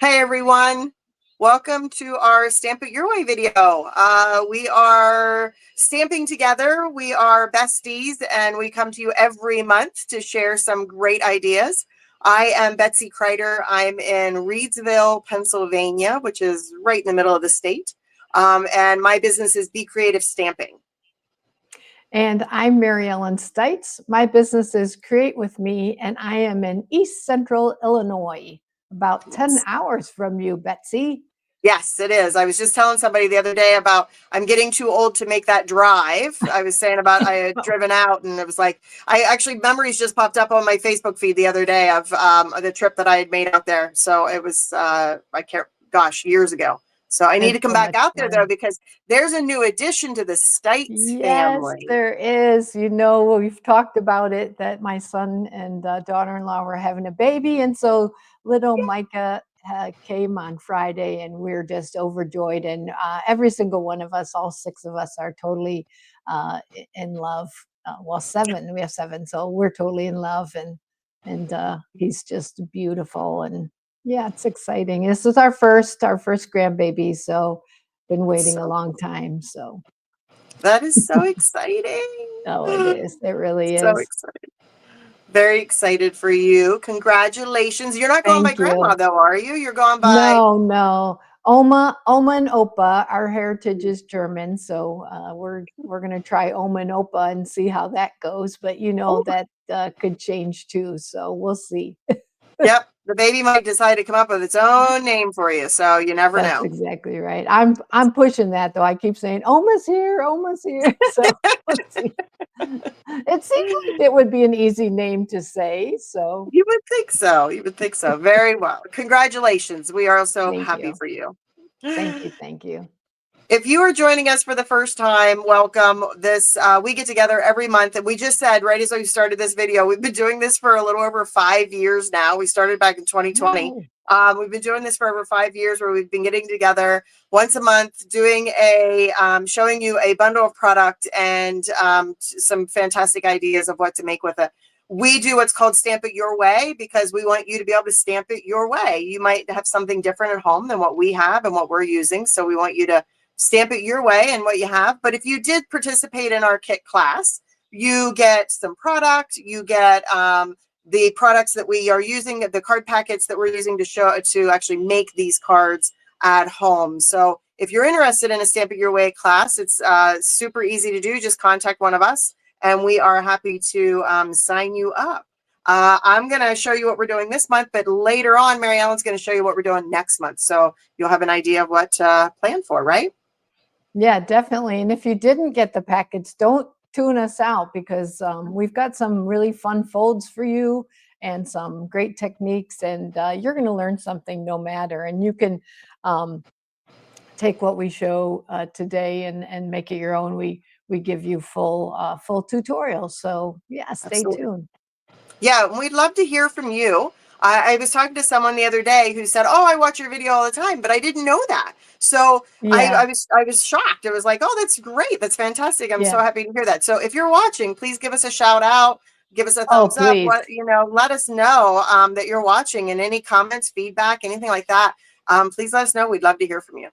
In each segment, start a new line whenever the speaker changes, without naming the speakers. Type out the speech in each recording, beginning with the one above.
Hey everyone, welcome to our Stamp It Your Way video. We are stamping together. We are besties and we come to you every month to share some great ideas. I am Betsy M.E. I'm in Reedsville, Pennsylvania, which is right in the middle of the state. And my business is BCreative Stamping.
And I'm Mary Ellen Stites. My business is Create With Me, and I am in East Central Illinois, about 10 hours from you, Betsy.
Yes, it is. I was just telling somebody the other day about I'm getting too old to make that drive. I was saying about I had driven out and it was like, memories just popped up on my Facebook feed the other day of the trip that I had made out there. So it was, years ago. So I need to come back out there though, because there's a new addition to the Stites family.
Yes, there is. You know, we've talked about it, that my son and daughter-in-law were having a baby. And so little Micah came on Friday and we're just overjoyed. And every single one of us, all six of us, are totally in love. Well, we have seven. So we're totally in love. And he's just beautiful. And yeah, it's exciting. This is our first grandbaby. So been waiting a long time. So
that is so exciting.
Oh, it is. It really is.
So excited. Very excited for you. Congratulations. You're not going by grandma though, are you? You're going by
No. Oma and Opa. Our heritage is German, so we're gonna try Oma and Opa and see how that goes. But you know that could change too, so we'll see.
Yep, the baby might decide to come up with its own name for you, so you never know.
That's exactly right. I'm pushing that though. I keep saying Oma's here. So let's see. It seems like it would be an easy name to say. So
you would think so. You would think so. Very well. Congratulations. We are so happy for you.
Thank you.
If you are joining us for the first time, welcome. We get together every month, and we just said right as we started this video, we've been doing this for a little over 5 years now. We started back in 2020. We've been doing this for over 5 years, where we've been getting together once a month, doing showing you a bundle of product and some fantastic ideas of what to make with it. We do what's called Stamp It Your Way, because we want you to be able to stamp it your way. You might have something different at home than what we have and what we're using, so we want you to stamp it your way and what you have. But if you did participate in our kit class, you get some product, you get the products that we are using, the card packets that we're using to actually make these cards at home. So if you're interested in a Stamp It Your Way class, it's super easy to do. Just contact one of us and we are happy to sign you up. I'm going to show you what we're doing this month, but later on, Mary Ellen's going to show you what we're doing next month. So you'll have an idea of what to plan for, right?
Yeah, definitely. And if you didn't get the packets, don't tune us out, because we've got some really fun folds for you and some great techniques, and you're going to learn something no matter. And you can take what we show today and make it your own. We give you full tutorials. So yeah, stay tuned.
Yeah, we'd love to hear from you. I was talking to someone the other day who said, "Oh, I watch your video all the time," but I didn't know that. So I was shocked. It was like, "Oh, that's great. That's fantastic. I'm so happy to hear that." So if you're watching, please give us a shout out, give us a thumbs up. Let us know that you're watching, and any comments, feedback, anything like that. Please let us know. We'd love to hear from you.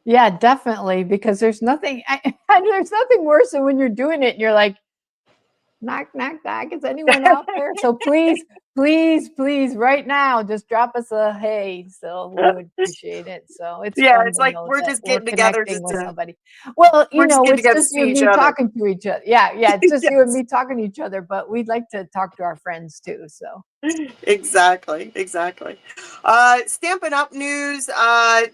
Yeah, definitely, because there's nothing worse than when you're doing it and you're like, knock, knock, knock. Is anyone out there? So please, right now, just drop us a hey. So we would appreciate it. So it's
it's like we're just getting together
with somebody. Well, it's just you and me talking to each other. Yeah, it's just you and me talking to each other. But we'd like to talk to our friends too. So
exactly. Stampin' Up news.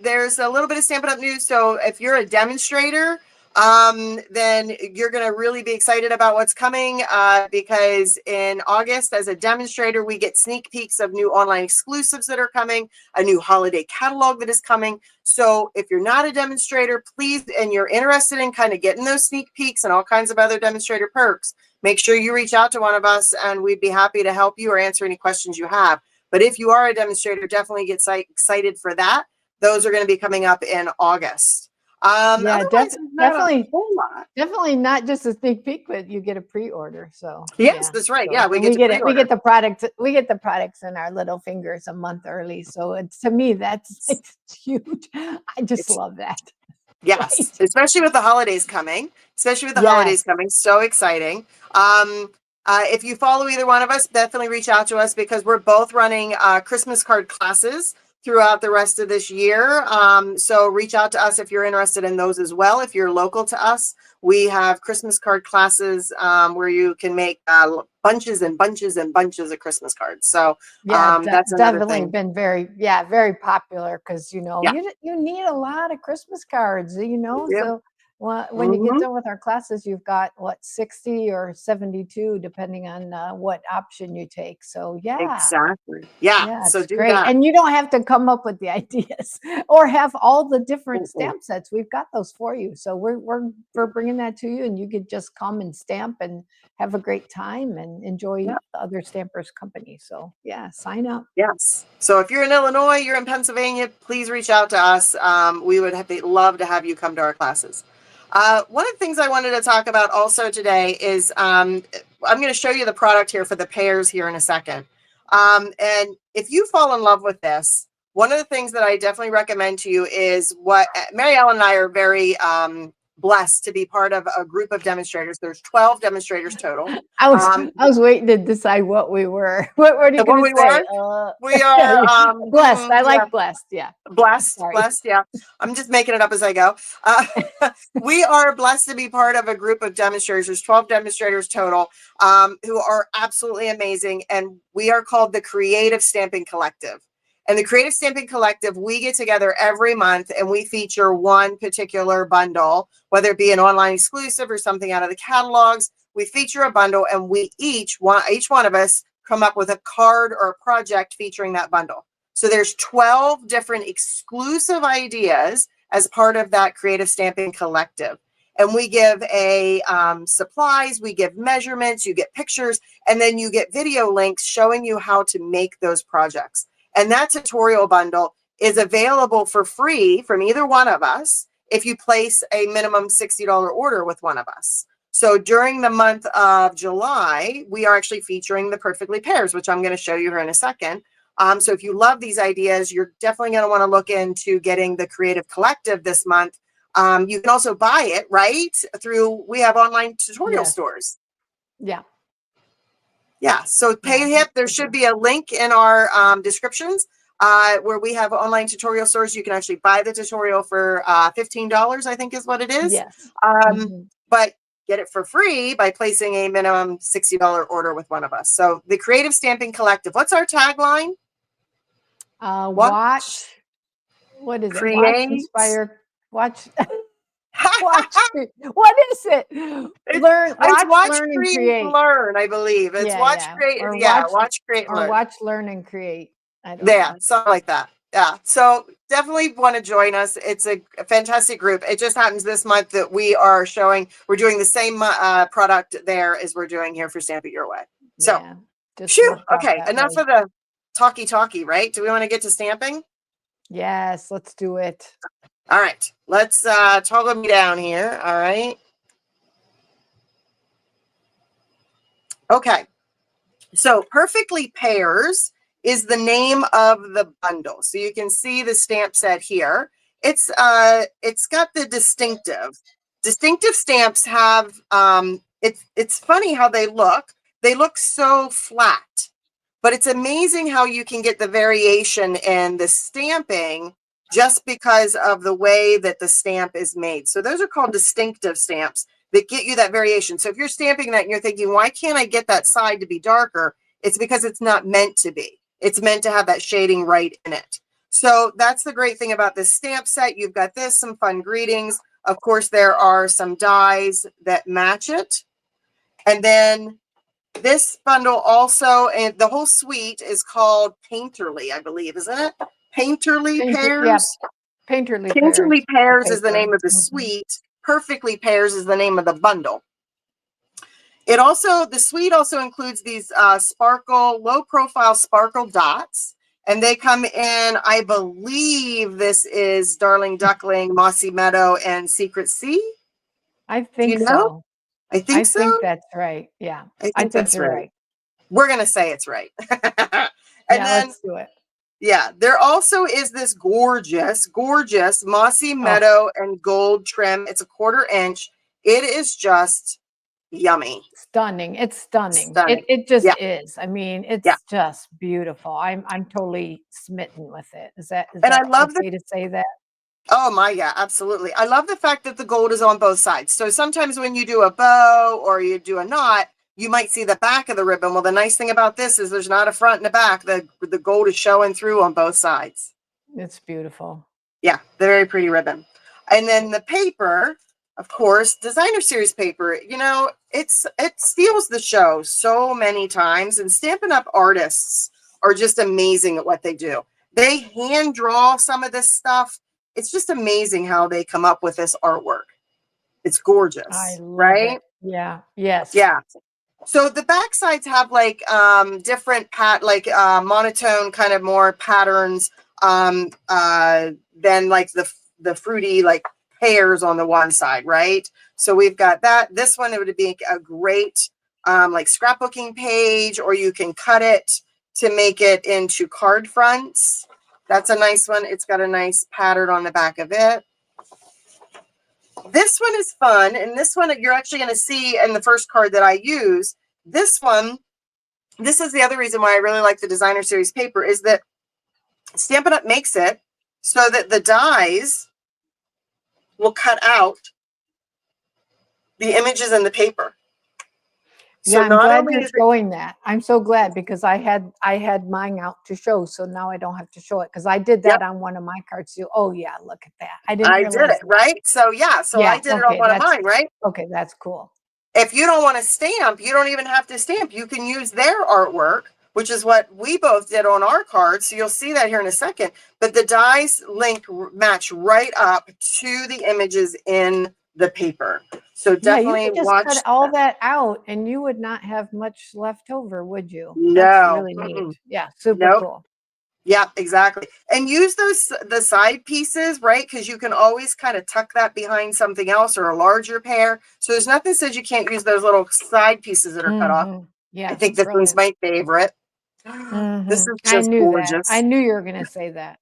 There's a little bit of Stampin' Up news. So if you're a demonstrator, then you're going to really be excited about what's coming, because in August, as a demonstrator, we get sneak peeks of new online exclusives that are coming, a new holiday catalog that is coming. So if you're not a demonstrator, please, and you're interested in kind of getting those sneak peeks and all kinds of other demonstrator perks, make sure you reach out to one of us and we'd be happy to help you or answer any questions you have. But if you are a demonstrator, definitely get excited for that. Those are going to be coming up in August.
Yeah,
Otherwise, there's not a
definitely.
whole lot.
Definitely not just a sneak peek, but you get a pre-order. So
Yes,
yeah.
that's right.
So
Yeah, we
and
get
we
to
get it. We
pre-order.
get the products. We get the products in our little fingers a month early. So it's, to me, that's it's huge. I just
It's
love that.
Yes,
Right.
especially with the holidays coming. Especially with the
Yes.
holidays coming, so exciting. If you follow either one of us, definitely reach out to us because we're both running Christmas card classes throughout the rest of this year. So reach out to us if you're interested in those as well. If you're local to us, we have Christmas card classes where you can make bunches and bunches and bunches of Christmas cards. So
Yeah,
that's another
definitely
thing.
been very popular because
Yeah,
you need a lot of Christmas cards,
yeah.
so when you get
Hmm.
done with our classes, you've got what, 60 or 72 depending on what option you take. So yeah.
Exactly. Yeah.
Yeah,
So
it's
do
great.
that.
And you don't have to come up with the ideas or have all the different
Mm-mm.
stamp sets. We've got those for you. So we're bringing that to you, and you could just come and stamp and have a great time and enjoy the other stampers' company. So yeah, sign up.
Yes. So if you're in Illinois, you're in Pennsylvania, please reach out to us. We would love to have you come to our classes. One of the things I wanted to talk about also today is I'm going to show you the product here for the pears here in a second. And if you fall in love with this, one of the things that I definitely recommend to you is what Mary Ellen and I are very blessed to be part of a group of demonstrators. There's 12 demonstrators total.
I was waiting to decide what we were. What are you
What
going to
we
say?
were, we are
Blessed. I
yeah,
like blessed. Yeah. Sorry.
blessed. Yeah, I'm just making it up as I go. Uh, we are blessed to be part of a group of demonstrators. There's 12 demonstrators total, who are absolutely amazing, and we are called the Creative Stamping Collective. And the Creative Stamping Collective, we get together every month and we feature one particular bundle, whether it be an online exclusive or something out of the catalogs. We feature a bundle, and we each one of us come up with a card or a project featuring that bundle. So there's 12 different exclusive ideas as part of that Creative Stamping Collective. And we give a supplies, we give measurements, you get pictures, and then you get video links showing you how to make those projects. And that tutorial bundle is available for free from either one of us if you place a minimum $60 order with one of us. So during the month of July, we are actually featuring the Perfectly Pears, which I'm going to show you here in a second. So if you love these ideas, you're definitely going to want to look into getting the Creative Collective this month. You can also buy it, right? We have online tutorial
Yes.
stores.
Yeah.
Yeah. So
Yeah.
PayHip, there should be a link in our descriptions where we have online tutorial stores. You can actually buy the tutorial for $15, I think is what it is.
Yes.
But get it for free by placing a minimum $60 order with one of us. So the Creative Stamping Collective. What's our tagline?
Watch. What is it? Watch,
Create.
inspire, watch. Watch. What is it? Learn,
It's watch,
learn, and
create,
create.
learn, I believe. It's watch, create.
Or
Yeah, watch, create,
or
learn.
watch, learn, and create. I don't
Yeah,
know.
something like that. Yeah. So definitely want to join us. It's a fantastic group. It just happens this month that we're doing the same product there as we're doing here for Stamp It Your Way. So,
Yeah, just
phew.
worked out
Okay.
that
Enough
way.
of the talky, right? Do we want to get to stamping?
Yes, let's do it.
All right. Let's toggle me down here. All right. Okay. So Perfectly Pears is the name of the bundle. So you can see the stamp set here. It's got the distinctive stamps have it's funny how they look. They look so flat, but it's amazing how you can get the variation in the stamping just because of the way that the stamp is made. So those are called distinctive stamps that get you that variation. So if you're stamping that and you're thinking, why can't I get that side to be darker? It's because it's not meant to be. It's meant to have that shading right in it. So that's the great thing about this stamp set. You've got some fun greetings. Of course, there are some dies that match it. And then this bundle also, and the whole suite is called Painterly, I believe, isn't it? Painterly Pears?
Painterly Pears.
Painterly Pears is the name of the suite. Perfectly Pears is the name of the bundle. The suite also includes these low profile sparkle dots. And they come in, I believe this is Darling Duckling, Mossy Meadow, and Secret Sea.
I
Do you
think
know?
so.
I think so.
That's right. Yeah.
I
I
think
think
that's
you're
right.
right.
We're going to say it's right. And
Yeah,
then,
let's do it.
yeah, there also is this gorgeous, gorgeous Mossy
Oh,
Meadow and gold trim. It's a 1/4 inch. It is just yummy.
stunning. It's stunning.
Stunning.
It just
Yeah.
is. I mean,
Yeah.
it's just beautiful. I'm totally smitten with it. Is
And I
that
love the
okay to say that?
Oh my, yeah, absolutely. I love the fact that the gold is on both sides. So sometimes when you do a bow or you do a knot, you might see the back of the ribbon. Well, the nice thing about this is there's not a front and a back. The gold is showing through on both sides.
It's beautiful.
Yeah, very pretty ribbon. And then the paper, of course, designer series paper, you know, it steals the show so many times. And Stampin' Up! Artists are just amazing at what they do. They hand draw some of this stuff. It's just amazing how they come up with this artwork. It's
I
gorgeous,
love
right?
it. Yeah. Yes.
Yeah. So the back sides have like different monotone kind of more patterns than like the fruity like pears on the one side, right? So we've got that. This one, it would be a great like scrapbooking page, or you can cut it to make it into card fronts. That's a nice one. It's got a nice pattern on the back of it. This one is fun, and this one you're actually going to see in the first card that I use. This one, this is the other reason why I really like the designer series paper, is that Stampin' Up! Makes it so that the dies will cut out the images in the paper. So
Yeah, I'm
not
glad
only
you're
is it,
showing that. I'm so glad because I had mine out to show, so now I don't have to show it because I did
yep,
that on one of my cards too. Oh yeah, look at that. I didn't
I did
realize
it,
that.
right? So yeah, so I
Yeah,
did it on
okay,
one of mine, right?
that's cool.
If you don't want to stamp, you don't even have to stamp. You can use their artwork, which is what we both did on our cards. So you'll see that here in a second. But the dies match right up to the images in the paper. So
Yeah, you
definitely
could just
watch
cut all
that.
that out and you would not have much left over, would you? That's
No.
really neat. Yeah, super
Nope.
cool.
Yeah, exactly. And use the side pieces, right? Because you can always kind of tuck that behind something else or a larger pair. So there's nothing that says you can't use those little side pieces that are cut off. I
Yes,
think this one's
brilliant.
my favorite. This is
I
just
knew that. I
gorgeous.
knew you were gonna say that.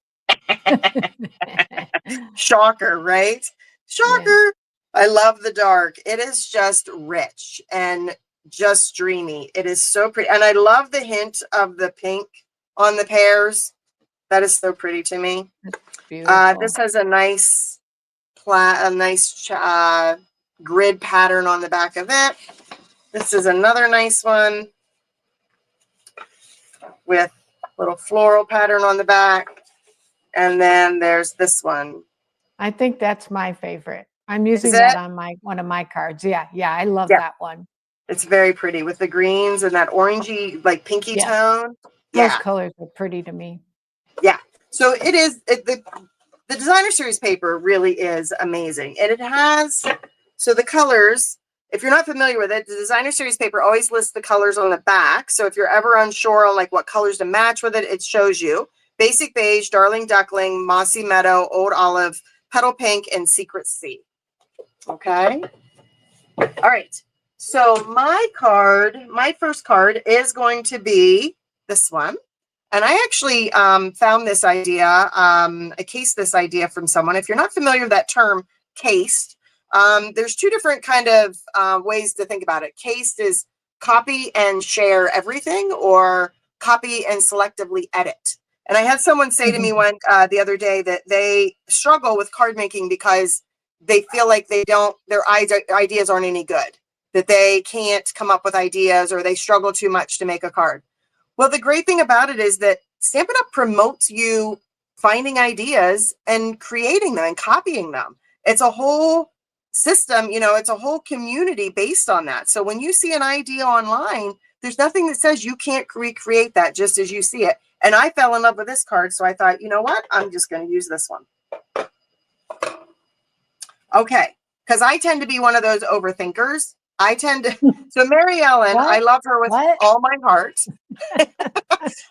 Shocker, right?
Yeah.
Shocker. I love the dark. It is just rich and just dreamy. It is so pretty. And I love the hint of the pink on the pears. That is so pretty to me. This
Beautiful.
has a nice grid pattern on the back of it. This is another nice one with little floral pattern on the back. And then there's this one.
I think that's my favorite. I'm
Is
using that
it?
on one of my cards. Yeah, I love
Yeah,
that one.
it's very pretty with the greens and that orangey, like pinky
Yes,
tone.
those
Yeah,
colors are pretty to me.
yeah. So the designer series paper really is amazing. And it has, so the colors, if you're not familiar with it, the designer series paper always lists the colors on the back. So if you're ever unsure on like what colors to match with it, it shows you basic beige, darling duckling, mossy meadow, old olive, petal pink, and secret sea. Okay. All right. So my first card is going to be this one. And I actually found this idea, I cased this idea from someone. If you're not familiar with that term, cased, there's two different kind of ways to think about it. Cased is copy and share everything, or copy and selectively edit. And I had someone say to me the other day that they struggle with card making because they feel like their ideas aren't any good, that they can't come up with ideas, or they struggle too much to make a card. Well, the great thing about it is that Stampin' Up! Promotes you finding ideas and creating them and copying them. It's a whole system, it's a whole community based on that. So when you see an idea online, there's nothing that says you can't recreate that just as you see it. And I fell in love with this card, so I thought, you know what? I'm just going to use this one. Okay, because I tend to be one of those overthinkers. I tend to. So Mary Ellen, I
What?
love her with
What?
all my heart.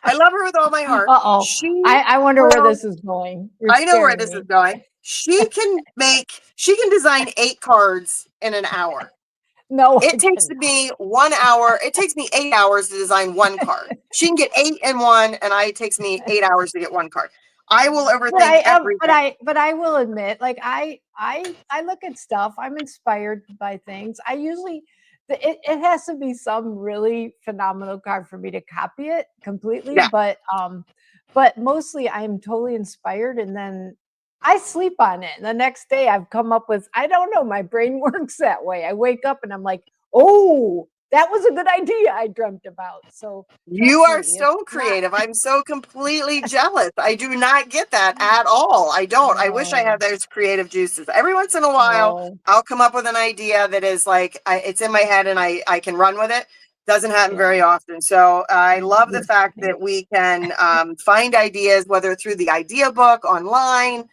I love her with all my heart.
Uh-oh.
She
I wonder where
will.
this is going. You're
I know where
scaring
this is
me.
going. She can design 8 cards in an hour.
No, I
It takes
cannot.
me 1 hour. It takes me 8 hours to design 1 card. She can get 8 in one, and it takes me 8 hours to get 1 card. I will overthink everything.
But I will admit, like I look at stuff. I'm inspired by things. I usually it has to be some really phenomenal card for me to copy it completely.
Yeah.
But mostly I'm totally inspired, and then I sleep on it. And the next day I've come up with, I don't know, my brain works that way. I wake up and I'm like, oh, that was a good idea I dreamt about. So
You
trust
are
me, it's
so
not.
creative. I'm so completely jealous. I do not get that at all. I don't. I wish I
No,
had those creative juices. Every once in a while,
no,
I'll come up with an idea that is like, it's in my head and I can run with it. Doesn't happen
yeah.
very often. So I love the
You're
fact
funny.
that we can find ideas, whether through the idea book online.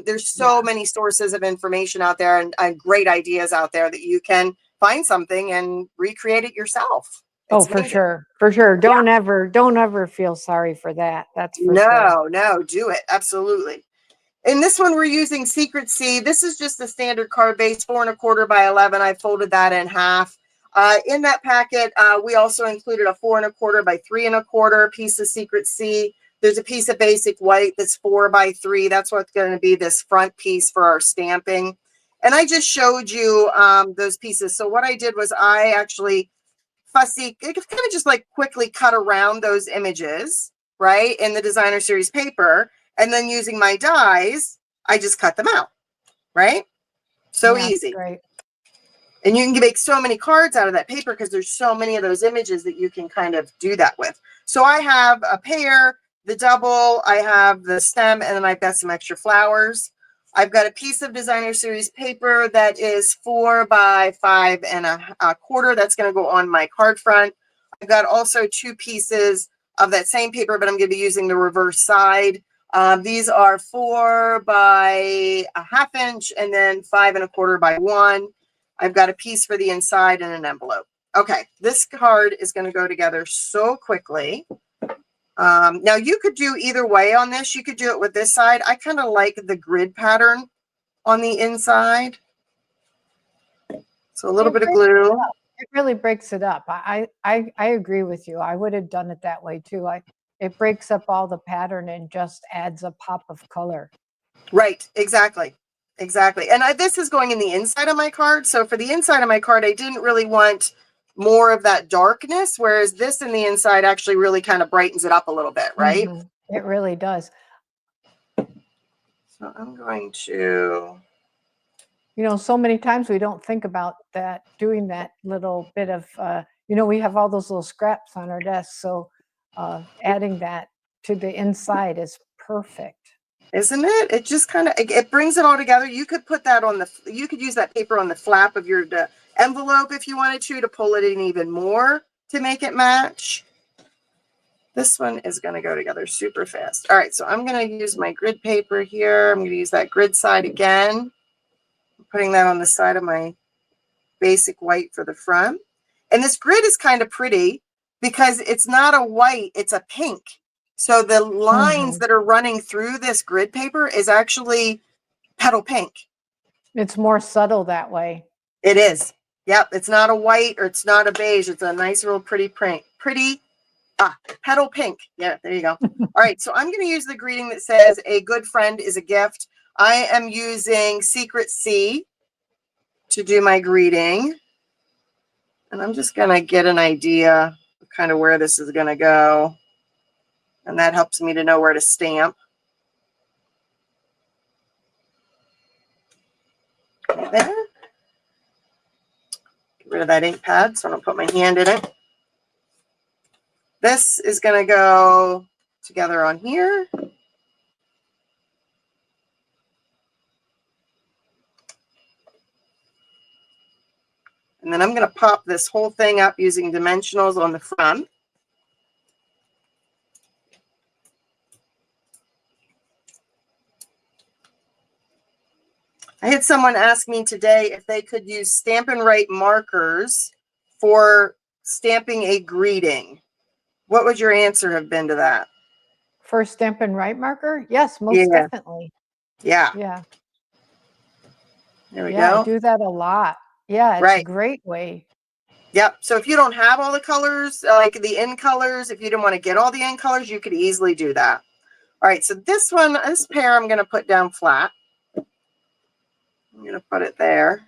There's
Yeah.
so many sources of information out there and great ideas out there that you can find something and recreate it yourself.
Oh,
It's
for
amazing.
sure. For sure.
Yeah.
Don't ever feel sorry for that. That's for sure.
No, no, do it. Absolutely. In this one, we're using Secret C. This is just a standard card base, 4¼ by 11. I folded that in half. In that packet, we also included a 4¼ by 3¼ piece of Secret C. There's a piece of basic white that's 4 by 3. That's what's going to be this front piece for our stamping. And I just showed you those pieces. So what I did was I actually kind of just like quickly cut around those images, right, in the designer series paper. And then using my dies, I just cut them out, right? So
Yeah,
easy.
great.
And you can make so many cards out of that paper because there's so many of those images that you can kind of do that with. So I have a pear, the double, I have the stem, and then I've got some extra flowers. I've got a piece of designer series paper that is 4 by 5¼ That's going to go on my card front. I've got also 2 pieces of that same paper, but I'm going to be using the reverse side. These are 4 by ½ inch and then 5¼ by 1. I've got a piece for the inside and an envelope. Okay, this card is going to go together so quickly. Now you could do either way on this. You could do it with this side. I kind of like the grid pattern on the inside. So a little bit of glue.
It really breaks it up. I agree with you. I would have done it that way too. It breaks up all the pattern and just adds a pop of color.
Right, exactly. Exactly. And this is going in the inside of my card. So for the inside of my card, I didn't really want more of that darkness, whereas this in the inside actually really kind of brightens it up a little bit, right?
It really does.
So I'm going to...
You know, so many times we don't think about that, doing that little bit of, you know, we have all those little scraps on our desk. So adding that to the inside is perfect.
Isn't it? It just kind of, it brings it all together. You could put that on you could use that paper on the flap of your envelope if you wanted to pull it in even more to make it match. This one is going to go together super fast. All right, so I'm going to use my grid paper here. I'm going to use that grid side again. I'm putting that on the side of my basic white for the front. And this grid is kind of pretty because it's not a white, it's a pink. So the lines that are running through this grid paper is actually petal pink.
It's more subtle that way.
It is. Yep. It's not a white or it's not a beige. It's a nice little pretty print. Petal pink. Yeah, there you go. All right. So I'm going to use the greeting that says a good friend is a gift. I am using Secret C to do my greeting. And I'm just going to get an idea of kind of where this is going to go. And that helps me to know where to stamp. Right there. Get rid of that ink pad so I don't put my hand in it. This is going to go together on here. And then I'm going to pop this whole thing up using dimensionals on the front. I had someone ask me today if they could use Stampin' Up markers for stamping a greeting. What would your answer have been to that?
For Stampin' Up marker? Yes, most
Yeah.
definitely.
Yeah.
Yeah.
There we
Yeah, I
go.
do that a lot. Yeah, it's a
Right.
great way.
Yep. So if you don't have all the colors, like the end colors, if you didn't want to get all the end colors, you could easily do that. All right. So this pair, I'm going to put down flat. I'm going to put it there.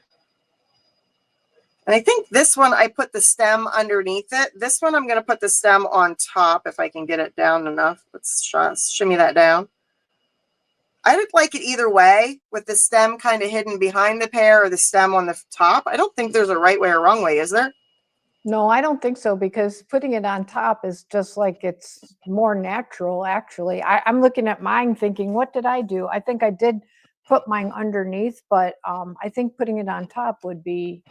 And I think this one, I put the stem underneath it. This one, I'm going to put the stem on top if I can get it down enough. Let's shimmy that down. I would like it either way, with the stem kind of hidden behind the pear or the stem on the top. I don't think there's a right way or wrong way, is there?
No, I don't think so, because putting it on top is just like, it's more natural, actually. I'm looking at mine thinking, what did I do? I think I did put mine underneath, but I think putting it on top would be,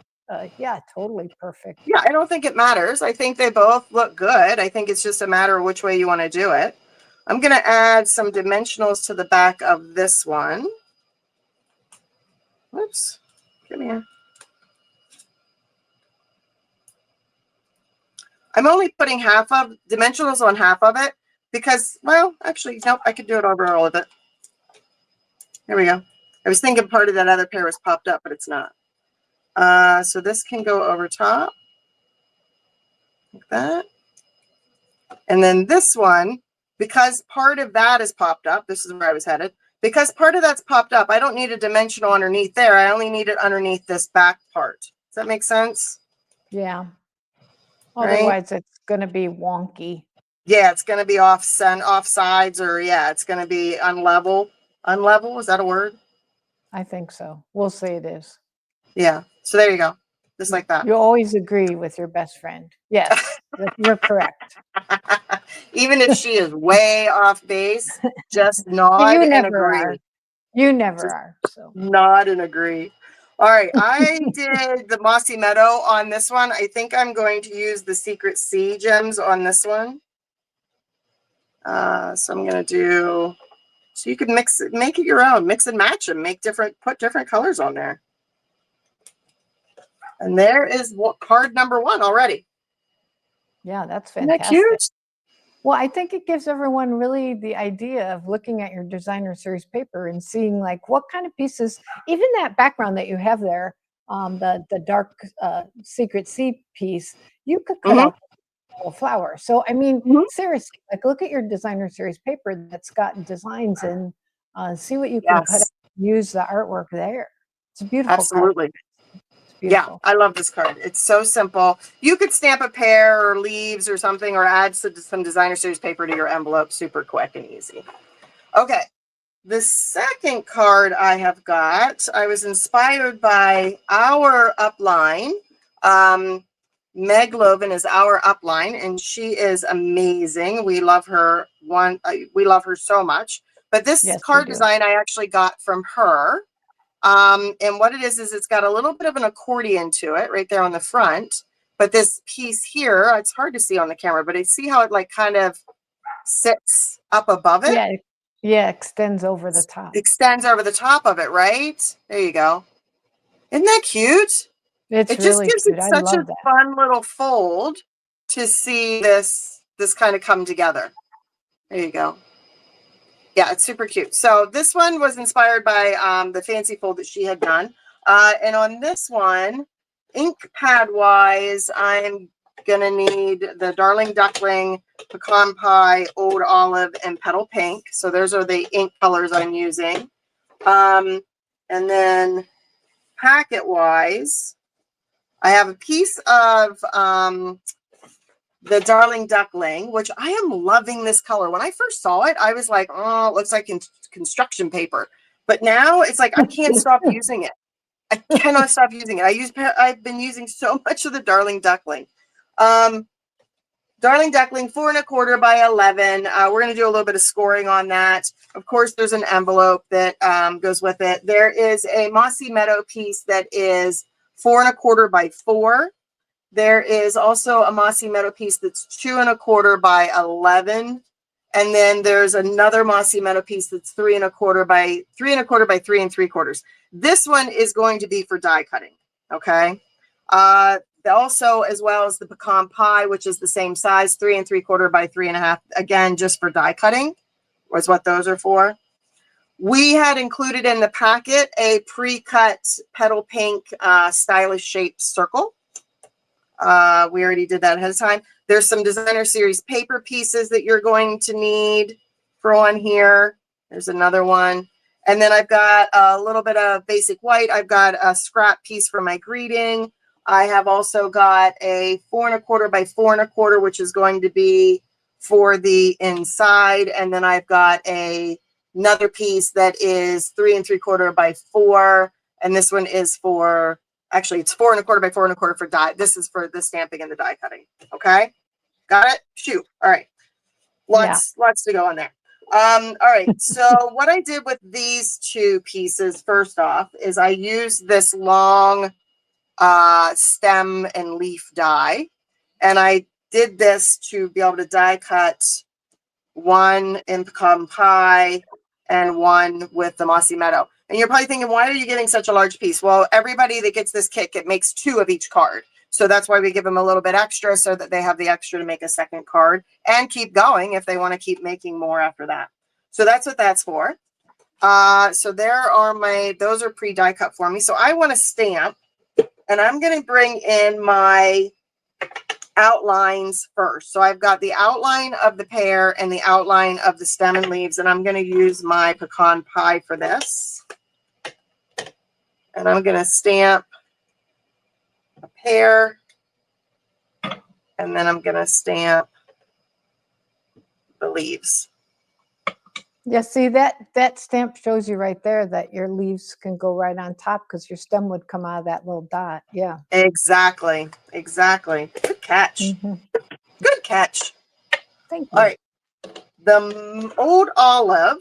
yeah, totally perfect.
Yeah, I don't think it matters. I think they both look good. I think it's just a matter of which way you want to do it. I'm going to add some dimensionals to the back of this one. Whoops. Come here. I'm only putting half of dimensionals on half of it because, well, actually, nope, I could do it over all of it. There we go. I was thinking part of that other pair was popped up, but it's not. So this can go over top like that. And then this one, because part of that is popped up, this is where I was headed. Because part of that's popped up, I don't need a dimensional underneath there. I only need it underneath this back part. Does that make sense?
Yeah.
Right?
Otherwise, it's going to be wonky.
Yeah, it's going to be off sides, or yeah, it's going to be unlevel. Unlevel, is that a word?
I think so. We'll say it is.
Yeah. So there you go. Just like that.
You always agree with your best friend. Yes, you're correct.
Even if she is way off base, just
But
nod
you
and
never are.
agree.
You never
Just
are. So
nod and agree. All right, I did the Mossy Meadow on this one. I think I'm going to use the Secret Sea gems on this one. So I'm going to do, so you can mix it, make it your own, mix and match them, put different colors on there. And there is card number 1 already.
yeah, that's
Isn't that
fantastic.
cute?
Well, I think it gives everyone really the idea of looking at your designer series paper and seeing like what kind of pieces, even that background that you have there, the dark Secret Sea piece, you could cut out a flower. So I mean, seriously, like look at your designer series paper that's got designs, and see what you can cut out,
Yes,
use the artwork there. It's a beautiful card.
absolutely.
It's
Yeah,
beautiful.
I love this card. It's so simple. You could stamp a pear or leaves or something, or add some designer series paper to your envelope super quick and easy. Okay, the second card I have got, I was inspired by our upline. Meg Loven is our upline, and she is amazing. We love her. We love her so much. But this
Yes, we
card
do.
design I actually got from her. And what it is it's got a little bit of an accordion to it right there on the front. But this piece here, it's hard to see on the camera, but I see how it like kind of sits up above it.
Yeah, yeah, extends over the top.
Extends over the top of it, right? There you go. Isn't that cute?
It's
It just
really
gives
cute.
it
I
such a
love that.
fun little fold to see this kind of come together. There you go. Yeah, it's super cute. So this one was inspired by the fancy fold that she had done. And on this one, ink pad wise, I'm going to need the Darling Duckling, Pecan Pie, Old Olive, and Petal Pink. So those are the ink colors I'm using. And then packet wise, I have a piece of the Darling Duckling, which I am loving this color. When I first saw it, I was like, oh, it looks like construction paper. But now it's like I can't stop using it. I cannot stop using it. I've been using so much of the Darling Duckling. Darling Duckling, 4 1/4 by 11. We're going to do a little bit of scoring on that. Of course, there's an envelope that goes with it. There is a Mossy Meadow piece that is 4 1/4 by 4. There is also a Mossy Meadow piece that's 2 1/4 by 11. And then there's another Mossy Meadow piece that's 3 1/4 by 3 1/4 by 3 3/4. This one is going to be for die cutting. Okay. Also, as well as the pecan pie, which is the same size, 3 3/4 by 3 1/2. Again, just for die cutting was what those are for. We had included in the packet a pre-cut petal pink stylish shaped circle. We already did that ahead of time. There's some designer series paper pieces that you're going to need for on here. There's another one. And then I've got a little bit of basic white. I've got a scrap piece for my greeting. I have also got a 4 1/4 by 4 1/4, which is going to be for the inside. And then I've got another piece that is 3 3/4 by 4. And this one is for, actually, it's 4 1/4 by 4 1/4 for die. This is for the stamping and the die cutting. Okay. Got it? Shoot. All right. Lots to go on there. All right. So what I did with these two pieces, first off, is I used this long stem and leaf die. And I did this to be able to die cut one in pecan pie and one with the Mossy Meadow. And you're probably thinking, why are you getting such a large piece? Well, everybody that gets this kit, it makes 2 of each card. So that's why we give them a little bit extra so that they have the extra to make a second card and keep going if they want to keep making more after that. So that's what that's for. So there are those are pre-die cut for me. So I want to stamp, and I'm going to bring in my outlines first. So I've got the outline of the pear and the outline of the stem and leaves, and I'm going to use my pecan pie for this. And I'm going to stamp a pear, and then I'm going to stamp the leaves.
Yeah, see, that stamp shows you right there that your leaves can go right on top because your stem would come out of that little dot. Yeah.
Exactly. Good catch. Good catch.
Thank you.
All right. The Old Olive,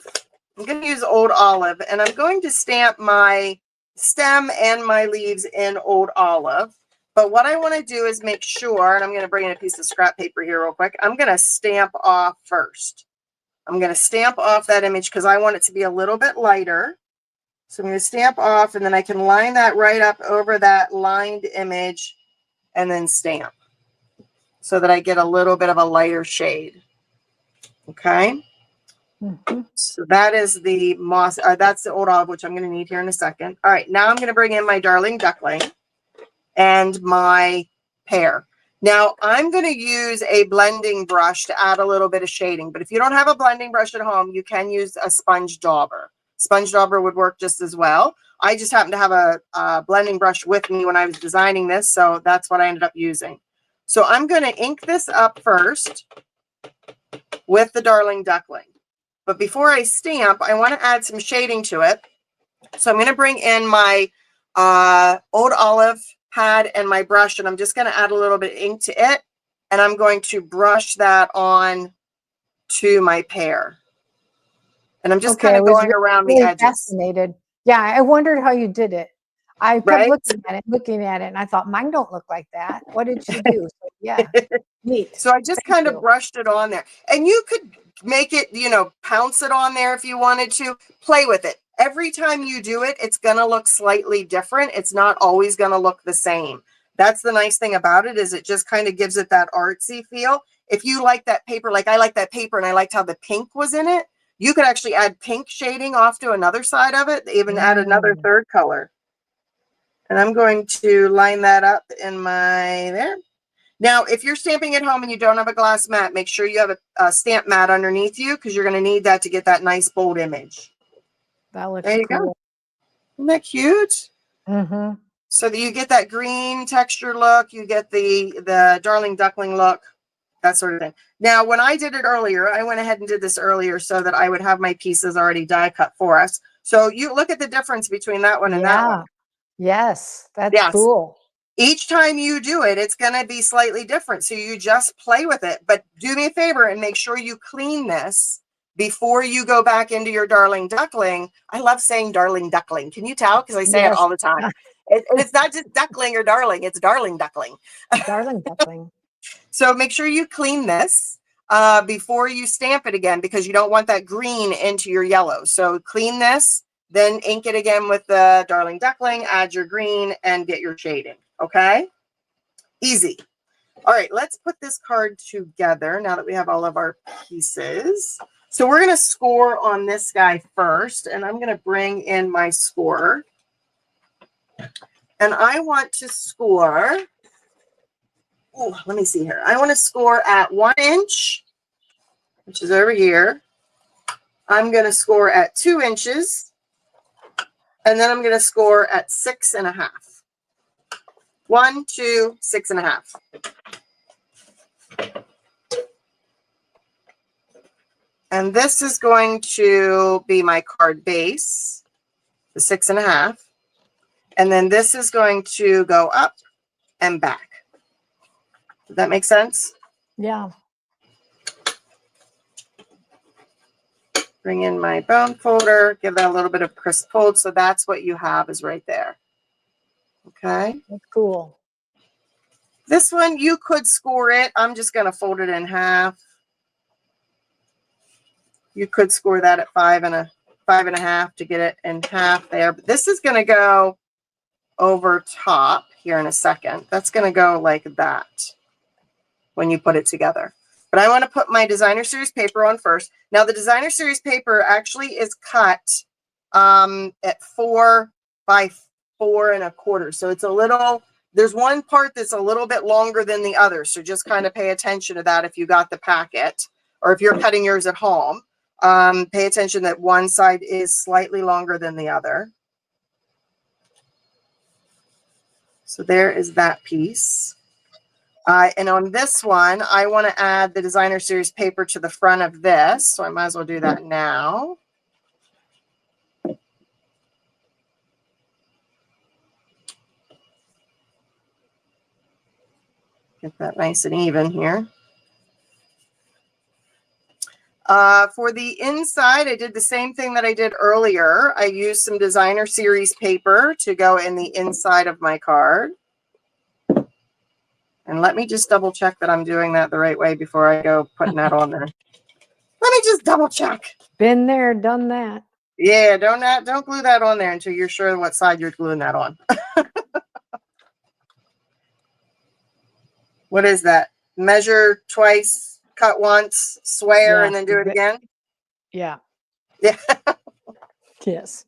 I'm going to use Old Olive, and I'm going to stamp my stem and my leaves in Old Olive. But what I want to do is make sure, and I'm going to bring in a piece of scrap paper here real quick. I'm going to stamp off first. I'm going to stamp off that image because I want it to be a little bit lighter. So I'm going to stamp off, and then I can line that right up over that lined image and then stamp so that I get a little bit of a lighter shade. Okay. So that is the moss. That's the Old Olive, which I'm going to need here in a second. All right. Now I'm going to bring in my Darling Duckling and my pear. Now I'm going to use a blending brush to add a little bit of shading, but if you don't have a blending brush at home, you can use a sponge dauber. Sponge dauber would work just as well. I just happened to have a blending brush with me when I was designing this, so that's what I ended up using. So I'm going to ink this up first with the Darling Duckling. But before I stamp, I want to add some shading to it. So I'm going to bring in my Old Olive pad and my brush, and I'm just going to add a little bit of ink to it, and I'm going to brush that on to my pear. And I'm just kind of going around the edges.
Fascinated. Yeah, I wondered how you did it. I kept looking at it, and I thought, mine don't look like that. What did she do? So, yeah, neat.
So I just kind of brushed it on there. And you could make it, pounce it on there if you wanted to. Play with it. Every time you do it, it's going to look slightly different. It's not always going to look the same. That's the nice thing about it, is it just kind of gives it that artsy feel. If you like that paper, like I like that paper and I liked how the pink was in it, you could actually add pink shading off to another side of it, even add another third color. And I'm going to line that up in there. Now, if you're stamping at home and you don't have a glass mat, make sure you have a stamp mat underneath you, because you're going to need that to get that nice bold image.
That looks
there you
cool.
go. Isn't that cute? So that you get that green texture look, you get the Darling Duckling look, that sort of thing. Now, when I did it earlier, I went ahead and did this earlier so that I would have my pieces already die cut for us. So you look at the difference between that one and that one.
Yes, that's cool.
Each time you do it, it's going to be slightly different. So you just play with it. But do me a favor and make sure you clean this before you go back into your Darling Duckling. I love saying Darling Duckling. Can you tell? Because I say it all the time. It's not just duckling or darling. It's Darling Duckling.
Darling Duckling.
So make sure you clean this. before you stamp it again, because you don't want that green into your yellow. So clean this, then ink it again with the Darling Duckling, add your green, and get your shading. Okay? Easy. All right, let's put this card together now that we have all of our pieces. So we're going to score on this guy first, and I'm going to bring in my score. And I want to score, oh, let me see here. I want to score at 1 inch, which is over here. I'm going to score at 2 inches, and then I'm going to score at 6.5. 1, 2, 6.5. And this is going to be my card base, the 6.5. And then this is going to go up and back. Does that make sense?
Yeah.
Bring in my bone folder, give that a little bit of crisp fold. So that's what you have is right there. Okay.
That's cool.
This one, you could score it. I'm just going to fold it in half. You could score that at 5.5 to get it in half there. But this is going to go over top here in a second. That's going to go like that when you put it together. But I want to put my designer series paper on first. Now the designer series paper actually is cut at 4 by 4.25. So it's a little, there's one part that's a little bit longer than the other. So just kind of pay attention to that if you got the packet or if you're cutting yours at home. Pay attention that one side is slightly longer than the other. So there is that piece. And on this one, I want to add the designer series paper to the front of this. So I might as well do that now. Get that nice and even here. For the inside, I did the same thing that I did earlier. I used some designer series paper to go in the inside of my card. And let me just double check that I'm doing that the right way before I go putting that on there. Let me just double check.
Been there, done that.
Yeah, don't glue that on there until you're sure what side you're gluing that on. What is that? Measure twice, cut once, swear,
Yeah,
and then do it again?
Yeah.
Yeah.
Yes.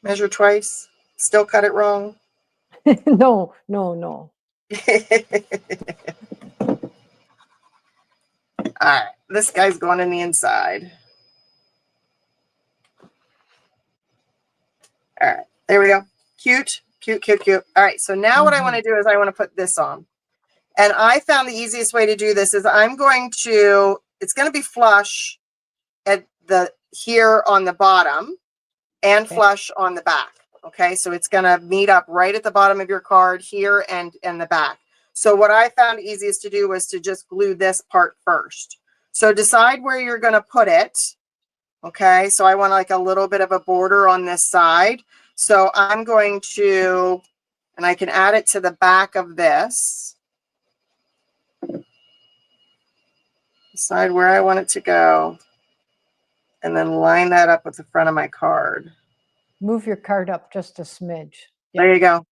Measure twice, still cut it wrong.
No.
All right, this guy's going in the inside. All right, there we go. Cute, cute, cute, cute. All right, so now what I want to do is I want to put this on. And I found the easiest way to do this is I'm going to, it's going to be flush at the here on the bottom and flush on the back. Okay, so it's going to meet up right at the bottom of your card here and the back. So what I found easiest to do was to just glue this part first. So decide where you're going to put it. Okay, so I want like a little bit of a border on this side. So I'm going to, and I can add it to the back of this. Decide where I want it to go. And then line that up with the front of my card.
Move your card up just a smidge.
Yep. There you go.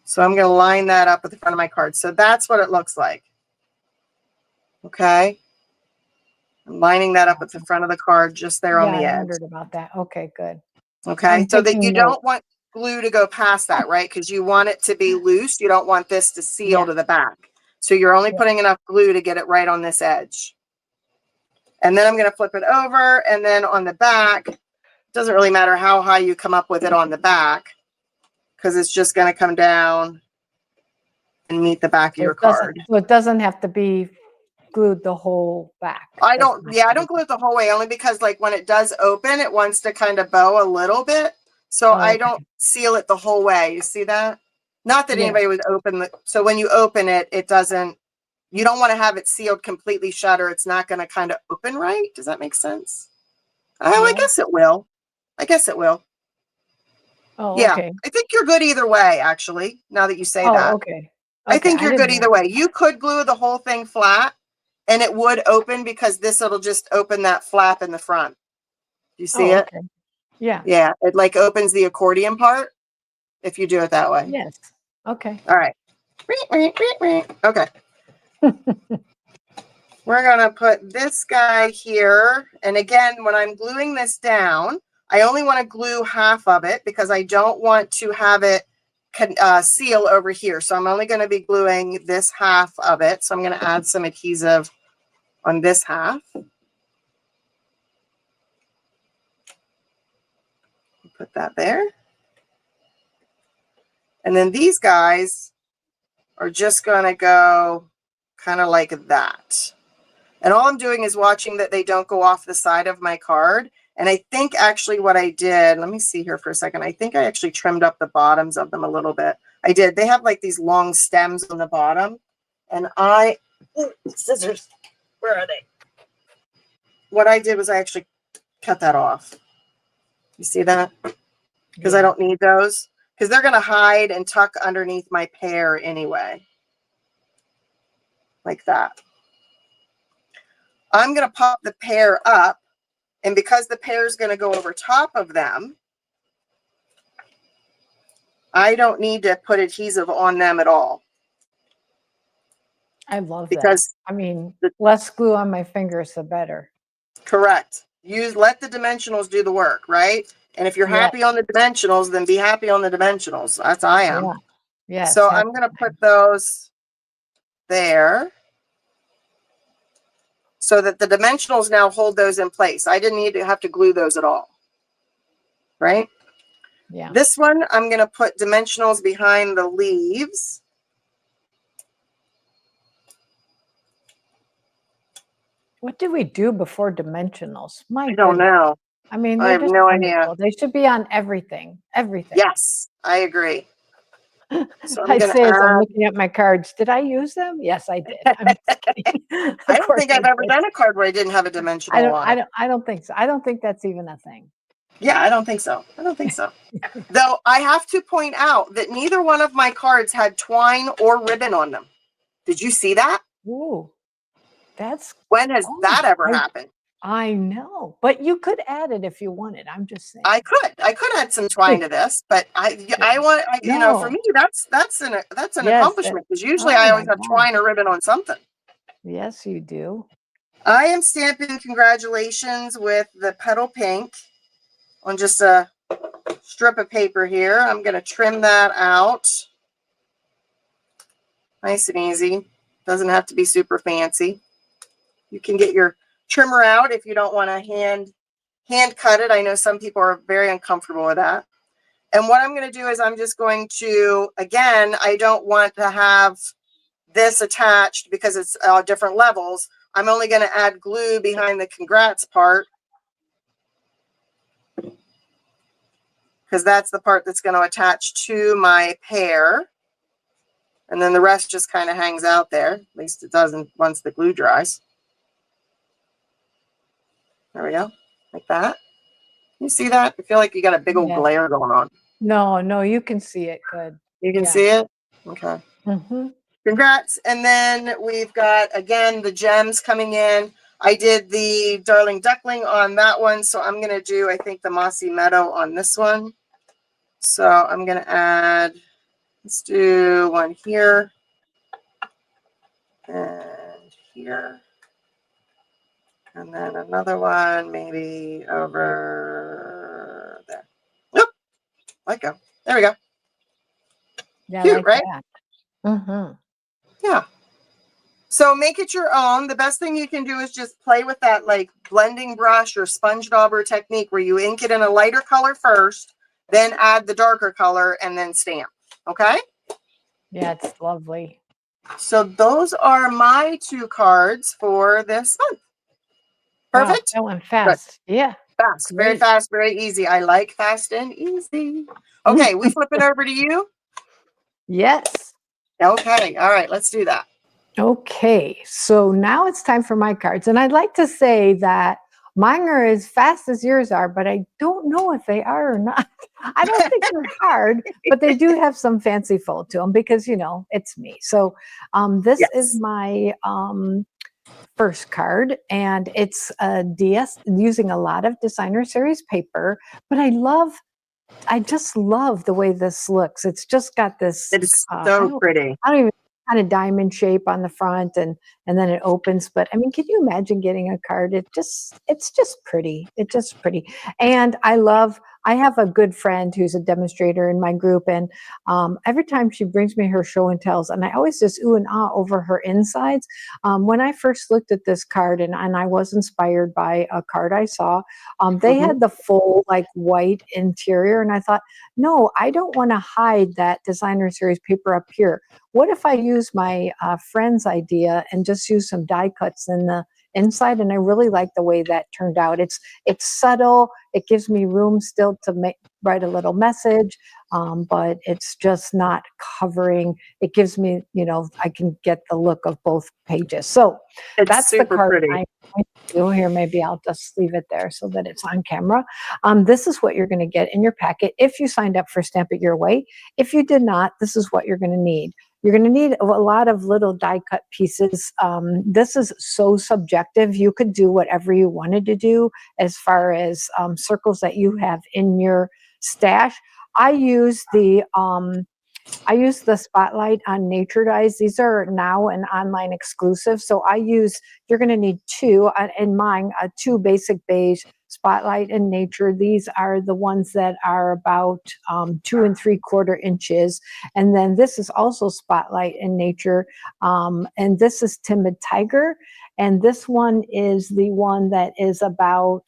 So I'm going to line that up with the front of my card. So that's what it looks like. Okay. I'm lining that up with the front of the card just there on the edge. I
wondered about that. Okay, good.
Okay. So that you don't want glue to go past that, right? Because you want it to be loose. You don't want this to seal to the back. So you're only putting enough glue to get it right on this edge. And then I'm going to flip it over. And then on the back, it doesn't really matter how high you come up with it on the back, because it's just going to come down and meet the back of your card.
So it doesn't have to be glued the whole back.
I don't glue it the whole way, only because like when it does open, it wants to kind of bow a little bit. So I don't seal it the whole way. You see that? Not that anybody would open the, so when you open it, it doesn't, you don't want to have it sealed completely shut, or it's not going to kind of open right. Does that make sense? Oh, I guess it will. I guess it will.
Oh,
yeah.
Okay.
I think you're good either way, actually, now that you say that.
Okay.
I
Okay,
think
I
you're
didn't
good
know.
either way. You could glue the whole thing flat and it would open because this will just open that flap in the front. You see
Oh,
it?
okay. Yeah.
Yeah, it like opens the accordion part if you do it that way.
Yes. Okay.
All right. Okay. We're going to put this guy here. And again, when I'm gluing this down, I only want to glue half of it because I don't want to have it seal over here. So I'm only going to be gluing this half of it. So I'm going to add some adhesive on this half. Put that there. And then these guys are just going to go kind of like that. And all I'm doing is watching that they don't go off the side of my card. And I think actually what I did, let me see here for a second. I think I actually trimmed up the bottoms of them a little bit. I did. They have like these long stems on the bottom. And scissors, where are they? What I did was I actually cut that off. You see that? Because I don't need those. Because they're going to hide and tuck underneath my pear anyway. Like that. I'm going to pop the pear up. And because the pear is going to go over top of them, I don't need to put adhesive on them at all.
I love
because
that. I mean, less glue on my fingers, the better.
Correct. Let the dimensionals do the work, right? And if you're happy on the dimensionals, then be happy on the dimensionals. That's I am.
Yeah. Yes.
So I'm going to put those there so that the dimensionals now hold those in place. I didn't need to have to glue those at all. Right?
Yeah.
This one, I'm going to put dimensionals behind the leaves.
What do we do before dimensionals?
I don't know.
I mean,
I
they're
have
just
no
wonderful.
idea.
They should be on everything. Everything.
Yes, I agree. So I'm
I'd
going
say
to
as I'm
add.
looking at my cards, did I use them? Yes, I did. I'm just kidding.
I don't think I've ever done a card where I didn't have a dimensional on it.
I don't think so. I don't think that's even a thing.
Yeah, I don't think so. I don't think so. Though I have to point out that neither one of my cards had twine or ribbon on them. Did you see that?
Ooh, that's
when has that ever happened?
I know, but you could add it if you wanted. I'm just saying.
I could add some twine to this, but you know, for me that's an accomplishment because usually I always have twine or ribbon on something.
Yes, you do.
I am stamping congratulations with the petal pink on just a strip of paper here. I'm going to trim that out. Nice and easy. Doesn't have to be super fancy. You can get your trimmer out if you don't want to hand cut it. I know some people are very uncomfortable with that. And what I'm going to do is I'm just going to, again, I don't want to have this attached because it's different levels. I'm only going to add glue behind the congrats part because that's the part that's going to attach to my pear. And then the rest just kind of hangs out there. At least it doesn't once the glue dries. There we go. Like that. You see that? I feel like you got a big old glare going on.
No, you can see it good.
You can see it? Okay. Congrats. And then we've got, again, the gems coming in. I did the Darling Duckling on that one. So I'm going to do, I think, the Mossy Meadow on this one. So I'm going to add, let's do one here. And here. And then another one maybe over there. Nope. Let go. There we go.
Yeah,
cute,
like
right?
That.
Yeah. So make it your own. The best thing you can do is just play with that like blending brush or sponge dauber technique where you ink it in a lighter color first, then add the darker color and then stamp. Okay?
Yeah, it's lovely.
So those are my 2 cards for this month. Perfect?
Wow, that went fast. Good. Yeah.
Fast. Very fast, very easy. I like fast and easy. Okay, we flipping over to you?
Yes.
Okay. All right, let's do that.
Okay, so now it's time for my cards. And I'd like to say that Mine are as fast as yours are, but I don't know if they are or not. I don't think they're hard, but they do have some fancy fold to them because, you know, it's me. So this is
Yes.
my first card, and it's a DS using a lot of designer series paper, but I just love the way this looks. It's just got this
It is so pretty.
I don't even kind of diamond shape on the front, and then it opens. But I mean, can you imagine getting a card? It's just pretty. It's just pretty. And I have a good friend who's a demonstrator in my group, and every time she brings me her show and tells, and I always just ooh and ah over her insides. When I first looked at this card, and I was inspired by a card I saw, they
Mhm.
had the full like white interior, and I thought, no, I don't want to hide that designer series paper up here. What if I use my friend's idea and just use some die cuts in the inside? And I really like the way that turned out. It's subtle. It gives me room still to write a little message, but it's just not covering. It gives me, you know, I can get the look of both pages. So
It's
that's the
super
card
pretty.
I'm going to do here. Maybe I'll just leave it there so that it's on camera. This is what you're going to get in your packet if you signed up for Stamp It Your Way. If you did not, this is what you're going to need. You're going to need a lot of little die cut pieces. This is so subjective. You could do whatever you wanted to do as far as circles that you have in your stash. I use the Spotlight on Nature Dies. These are now an online exclusive. So you're going to need two, in mine, two basic beige Spotlight and Nature. These are the ones that are about 2 3/4 inches. And then this is also Spotlight and Nature. And this is Timid Tiger. And this one is the one that is about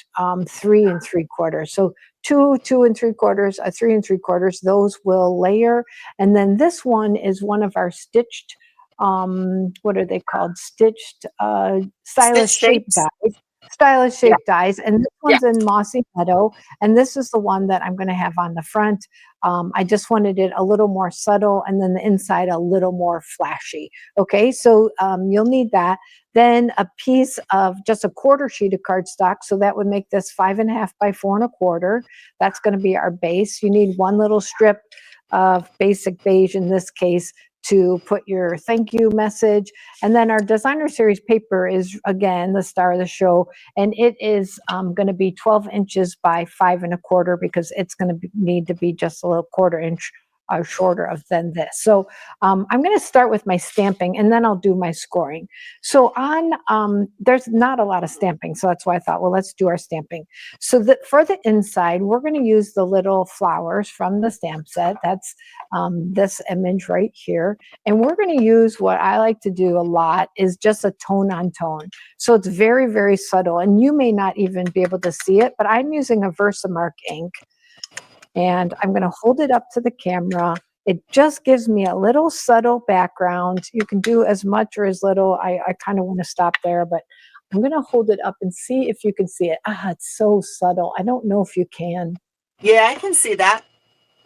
3 3/4. So 2 2 3/4, 3 3/4, those will layer. And then this one is one of our stitched, what are they called? Stitched
Stitch
stylish shape
shapes.
dies. Stylish
Yeah.
shape dies. And this
Yeah.
one's in Mossy Meadow. And this is the one that I'm going to have on the front. I just wanted it a little more subtle, and then the inside a little more flashy. Okay, so you'll need that. Then a piece of just a 1/4 sheet of cardstock. So that would make this 5.5 by 4 1/4. That's going to be our base. You need one little strip of basic beige in this case to put your thank you message. And then our designer series paper is again the star of the show, and it is going to be 12 inches by 5 1/4 because it's going to need to be just a little 1/4 inch shorter than this. So I'm going to start with my stamping, and then I'll do my scoring. So there's not a lot of stamping, so that's why I thought, well, let's do our stamping. So for the inside, we're going to use the little flowers from the stamp set. That's this image right here. And we're going to use what I like to do a lot is just a tone on tone. So it's very, very subtle, and you may not even be able to see it, but I'm using a Versamark ink. And I'm going to hold it up to the camera. It just gives me a little subtle background. You can do as much or as little. I kind of want to stop there, but I'm going to hold it up and see if you can see it. It's so subtle. I don't know if you can.
Yeah, I can see that.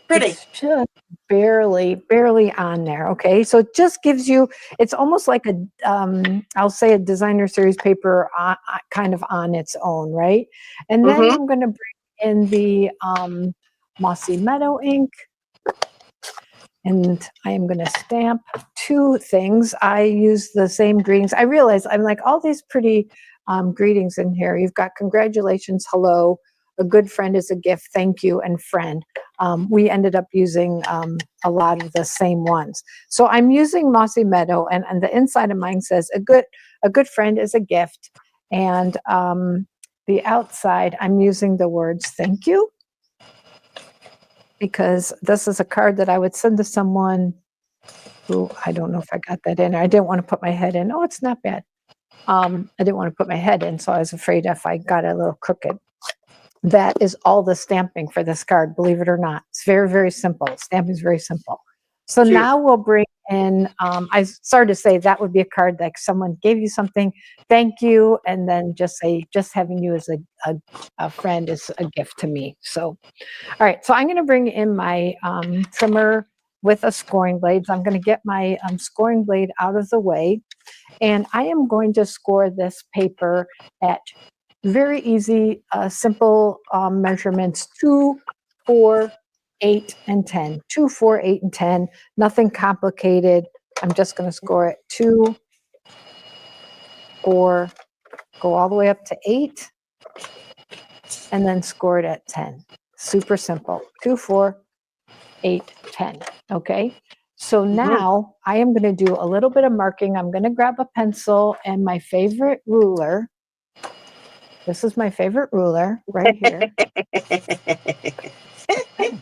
Pretty.
It's just barely on there. Okay, so it just gives you, it's almost like I'll say a designer series paper kind of on its own, right? And then
Mm-hmm.
I'm going to bring in the Mossy Meadow ink, and I am going to stamp two things. I use the same greetings. I realize I'm like all these pretty greetings in here. You've got congratulations, hello, a good friend is a gift, thank you, and friend. We ended up using a lot of the same ones. So I'm using Mossy Meadow, and the inside of mine says a good friend is a gift, and the outside I'm using the words thank you, because this is a card that I would send to someone who, I don't know if I got that in. I didn't want to put my head in. Oh, it's not bad. I didn't want to put my head in, so I was afraid if I got a little crooked. That is all the stamping for this card, believe it or not. It's very, very simple. Stamping is very simple. So
Cute.
now we'll bring in, I started to say that would be a card like someone gave you something, thank you, and then just say, just having you as a friend is a gift to me. So, all right, so I'm going to bring in my trimmer with a scoring blade. So I'm going to get my scoring blade out of the way, and I am going to score this paper at very easy, simple measurements, 2, 4, 8, and 10. 2, 4, 8, and 10, nothing complicated. I'm just going to score it 2, 4, go all the way up to 8, and then score it at 10. Super simple. 2, 4, 8, 10. Okay. So now I am going to do a little bit of marking. I'm going to grab a pencil and my favorite ruler. This is my favorite ruler right here.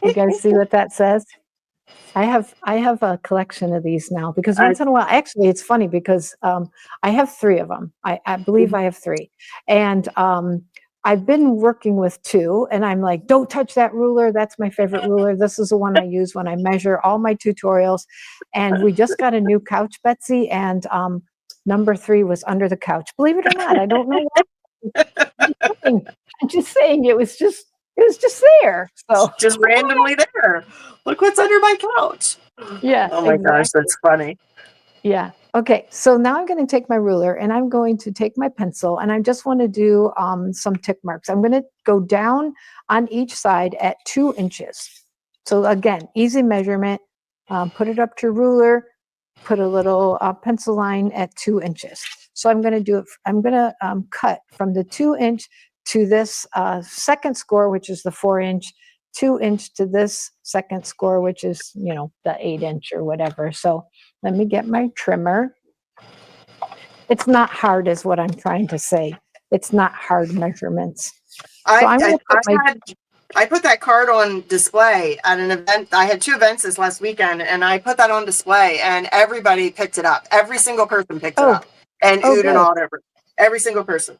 You guys see what that says? I have a collection of these now because once in a while, actually, it's funny because I have 3 of them. I believe I have 3, and I've been working with 2, and I'm like, don't touch that ruler. That's my favorite ruler. This is the one I use when I measure all my tutorials. And we just got a new couch, Betsy, and number 3 was under the couch. Believe it or not, I don't know why. I'm just saying it was just there. So
just randomly there. Look what's under my couch.
Yeah.
Oh my gosh, that's funny.
Yeah. Okay. So now I'm going to take my ruler and I'm going to take my pencil and I just want to do some tick marks. I'm going to go down on each side at 2 inches. So again, easy measurement. Put it up to your ruler. Put a little pencil line at 2 inches. So I'm going to do it. I'm going to cut from the 2 inch to this second score, which is the 4 inch, 2 inch to this second score, which is, the 8 inch or whatever. So let me get my trimmer. It's not hard is what I'm trying to say. It's not hard measurements. So
I put that card on display at an event. I had 2 events this last weekend and I put that on display and everybody picked it up. Every single person picked it up and oohed and awed over. Every single person.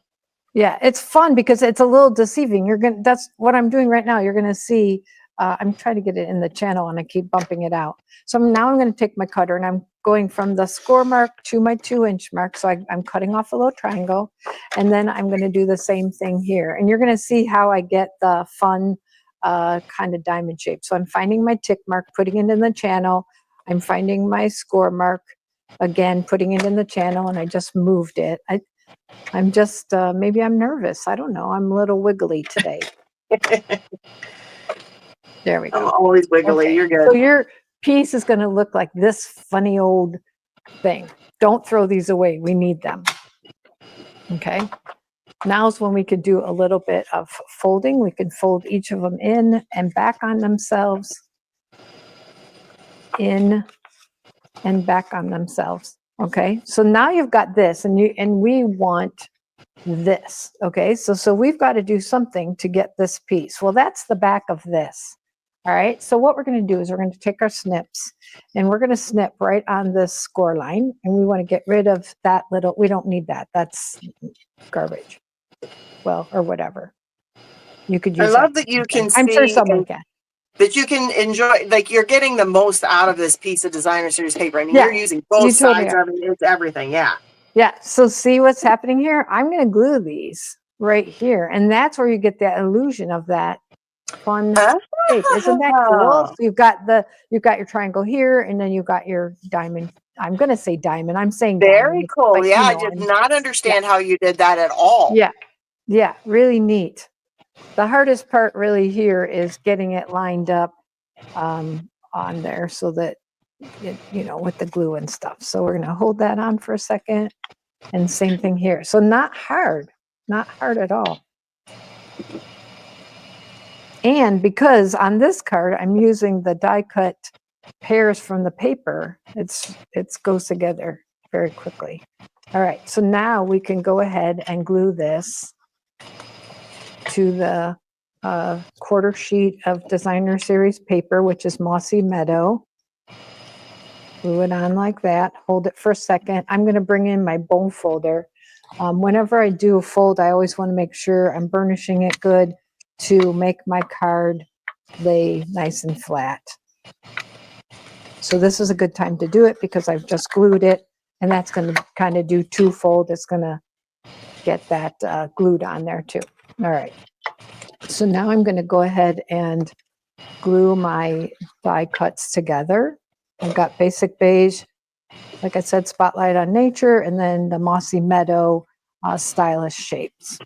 Yeah, it's fun because it's a little deceiving. That's what I'm doing right now. You're going to see, I'm trying to get it in the channel and I keep bumping it out. So now I'm going to take my cutter and I'm going from the score mark to my 2 inch mark. So I'm cutting off a little triangle and then I'm going to do the same thing here. And you're going to see how I get the fun kind of diamond shape. So I'm finding my tick mark, putting it in the channel. I'm finding my score mark, again, putting it in the channel, and I just moved it. I'm just, maybe I'm nervous. I don't know. I'm a little wiggly today. There we go.
I'm always wiggly. Okay. You're good.
So your piece is going to look like this funny old thing. Don't throw these away. We need them. Okay. Now's when we could do a little bit of folding. We can fold each of them in and back on themselves. In and back on themselves. Okay. So now you've got this and we want this. Okay. So we've got to do something to get this piece. Well, that's the back of this. All right. So what we're going to do is we're going to take our snips and we're going to snip right on this score line. And we want to get rid of that little, we don't need that. That's garbage. Well, or whatever. You could use
I love that you can see.
I'm sure someone can.
That you can enjoy, like you're getting the most out of this piece of designer series paper. I mean, you're using both sides of it. It's everything. Yeah.
Yeah. So see what's happening here? I'm going to glue these right here. And that's where you get that illusion of that fun shape. Isn't that cool? So you've got your triangle here, and then you've got your diamond. I'm going to say diamond. I'm saying
very
diamond.
cool. But, I did not understand how you did that at all.
Yeah. Yeah. Really neat. The hardest part really here is getting it lined up on there so that, with the glue and stuff. So we're going to hold that on for a second. And same thing here. So not hard at all. And because on this card, I'm using the die cut pears from the paper, it goes together very quickly. All right. So now we can go ahead and glue this to the quarter sheet of designer series paper, which is Mossy Meadow. Glue it on like that. Hold it for a second. I'm going to bring in my bone folder. Whenever I do a fold, I always want to make sure I'm burnishing it good to make my card lay nice and flat. So this is a good time to do it because I've just glued it, and that's going to kind of do 2-fold. It's going to get that glued on there too. All right. So now I'm going to go ahead and glue my die cuts together. I've got Basic Beige, like I said, Spotlight on Nature, and then the Mossy Meadow Stylish Shapes.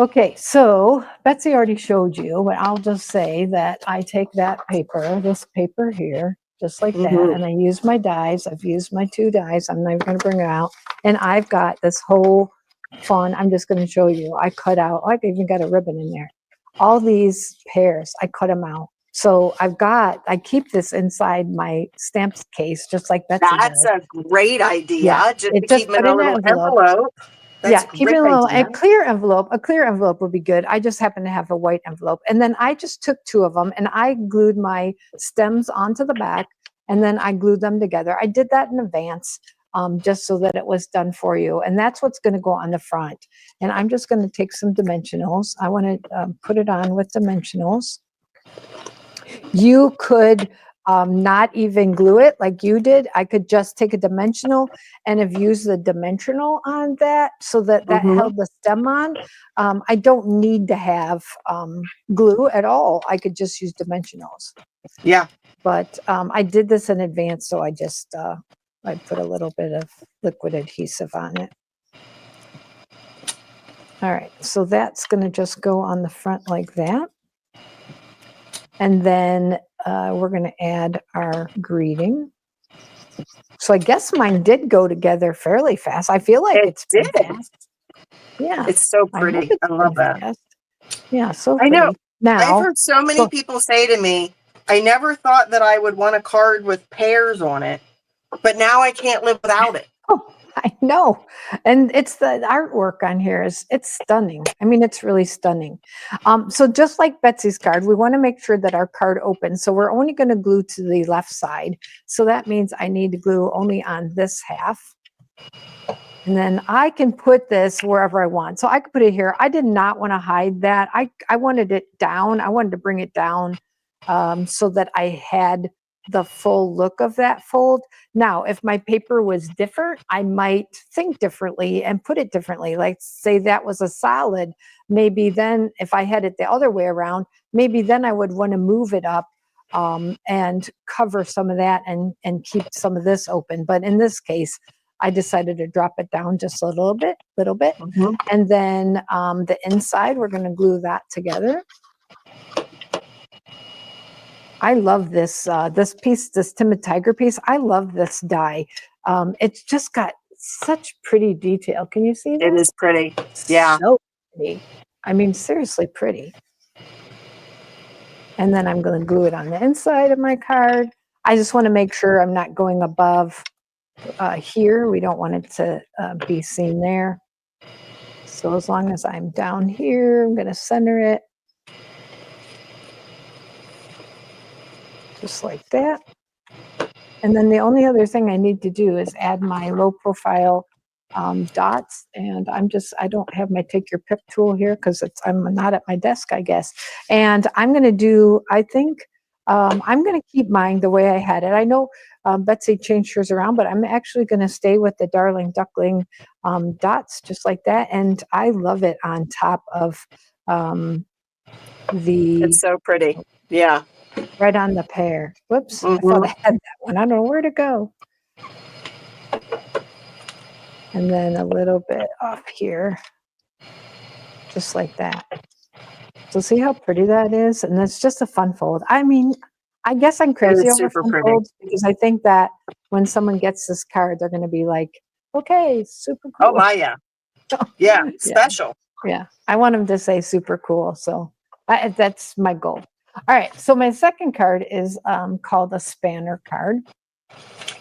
Okay, so Betsy already showed you, but I'll just say that I take that paper, this paper here, just like that,
Mhm.
and I use my dies. I've used my 2 dies. I'm not even going to bring it out. And I've got this whole fun. I'm just going to show you. I cut out, I even got a ribbon in there. All these pears, I cut them out. So I keep this inside my stamps case, just like Betsy
That's
does.
a great idea,
Yeah,
just to
it
keep
just
them in
put
a
in an
little
envelope.
envelope. That's
Yeah,
a
keep it
great
a little
idea.
a clear envelope would be good. I just happen to have a white envelope. And then I just took 2 of them and I glued my stems onto the back and then I glued them together. I did that in advance, just so that it was done for you. And that's what's going to go on the front. And I'm just going to take some dimensionals. I want to put it on with dimensionals. You could not even glue it like you did. I could just take a dimensional and have used the dimensional on that so that that
Mhm.
held the stem on. I don't need to have glue at all. I could just use dimensionals.
Yeah.
But I did this in advance, so I just I put a little bit of liquid adhesive on it. All right, so that's going to just go on the front like that. And then we're going to add our greeting. So I guess mine did go together fairly fast. I feel like
It
it's been
did.
fast. Yeah,
It's so
I hope
pretty.
it's
I love
been
that.
fast. Yeah, so
I know.
pretty.
I've
Now,
heard so many
go,
people say to me, I never thought that I would want a card with pears on it, but now I can't live without it.
oh, I know. And it's the artwork on here is it's stunning. I mean, it's really stunning. So just like Betsy's card, we want to make sure that our card opens. So we're only going to glue to the left side. So that means I need to glue only on this half. And then I can put this wherever I want. So I could put it here. I did not want to hide that. I wanted it down. I wanted to bring it down so that I had the full look of that fold. Now, if my paper was different, I might think differently and put it differently. Like say that was a solid, maybe then if I had it the other way around, maybe then I would want to move it up and cover some of that and keep some of this open. But in this case, I decided to drop it down just a little bit.
Mhm.
And then the inside, we're going to glue that together. I love this this piece, this Timid Tiger piece. I love this die. It's just got such pretty detail. Can you see
It
that?
is pretty. Yeah.
So pretty. I mean, seriously pretty. And then I'm going to glue it on the inside of my card. I just want to make sure I'm not going above here. We don't want it to be seen there. So as long as I'm down here, I'm going to center it just like that. And then the only other thing I need to do is add my low profile dots. And I don't have my take your pick tool here because I'm not at my desk, I guess. And I'm going to do, I think, I'm going to keep mine the way I had it. I know Betsy changed hers around, but I'm actually going to stay with the Darling Duckling dots just like that. And I love it on top of the,
It's so pretty. Yeah.
right on the pear. Whoops, I thought I
Mhm.
had that one. I don't know where to go. And then a little bit off here, just like that. So see how pretty that is? And it's just a fun fold. I mean, I guess I'm
It
crazy
is
over
super
fun
pretty.
folds because I think that when someone gets this card, they're going to be like, okay, super
Oh
cool.
my, yeah. Yeah.
Yeah,
Special.
yeah. I want them to say super cool. So that's my goal. All right. So my second card is called a spanner card.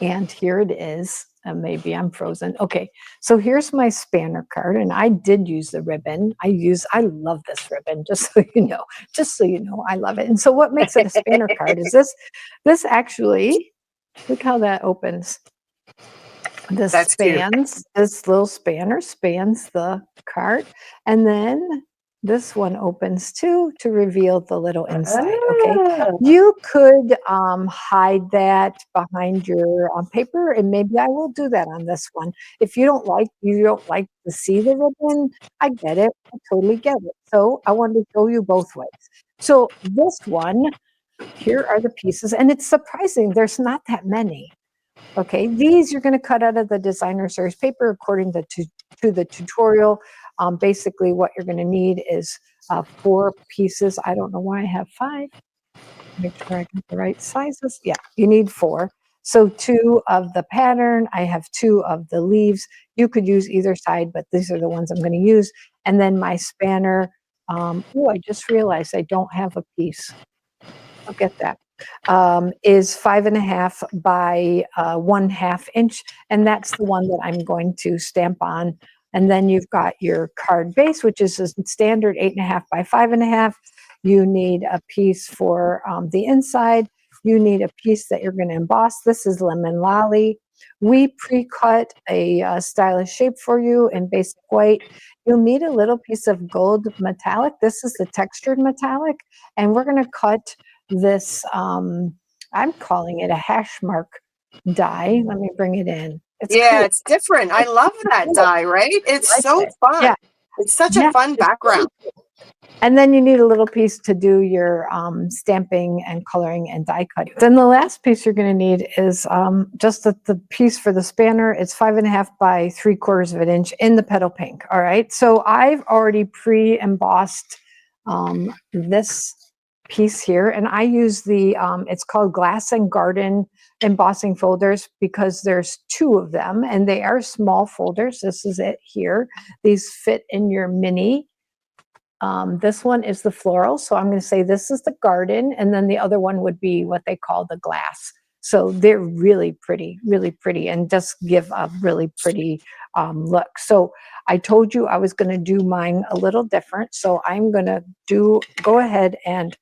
And here it is. Maybe I'm frozen. Okay, so here's my spanner card, and I did use the ribbon. I love this ribbon, just so you know, I love it. And so what makes it a spanner card is this actually, look how that opens. This
That's cute.
spans, this little spanner spans the card, and then this one opens too to reveal the little inside. Okay,
Ah.
you could hide that behind your paper, and maybe I will do that on this one. If you don't like to see the ribbon, I get it. I totally get it. So I wanted to show you both ways. So this one, here are the pieces, and it's surprising. There's not that many. Okay, these you're going to cut out of the designer series paper according to the tutorial. basically what you're going to need is 4 pieces. I don't know why I have 5. Make sure I got the right sizes. Yeah, you need 4. So 2 of the pattern, I have 2 of the leaves. You could use either side, but these are the ones I'm going to use. And then my spanner, I just realized I don't have a piece. I'll get that. Is 5.5 by 1/2 inch, and that's the one that I'm going to stamp on. And then you've got your card base, which is a standard 8.5 by 5.5. You need a piece for the inside. You need a piece that you're going to emboss. This is Lemon Lolly. We pre-cut a stylish shape for you in basic white. You'll need a little piece of gold metallic. This is the textured metallic, and we're going to cut this, I'm calling it a hash mark die. Let me bring it in. It's
Yeah,
cool.
it's different. I love that
Cool.
die, right? It's
Like
so
it.
fun.
Yeah.
It's such a
Yeah,
fun
it's really
background.
cool. And then you need a little piece to do your stamping and coloring and die cutting. Then the last piece you're going to need is just the piece for the spanner. It's 5.5 by 3/4 of an inch in the petal pink. All right. So I've already pre-embossed this piece here, and I use the it's called Glass and Garden embossing folders because there's 2 of them, and they are small folders. This is it here. These fit in your mini. This one is the floral, so I'm going to say this is the garden, and then the other one would be what they call the glass. So they're really pretty, and just give a really pretty look. So I told you I was going to do mine a little different, so I'm going to go ahead and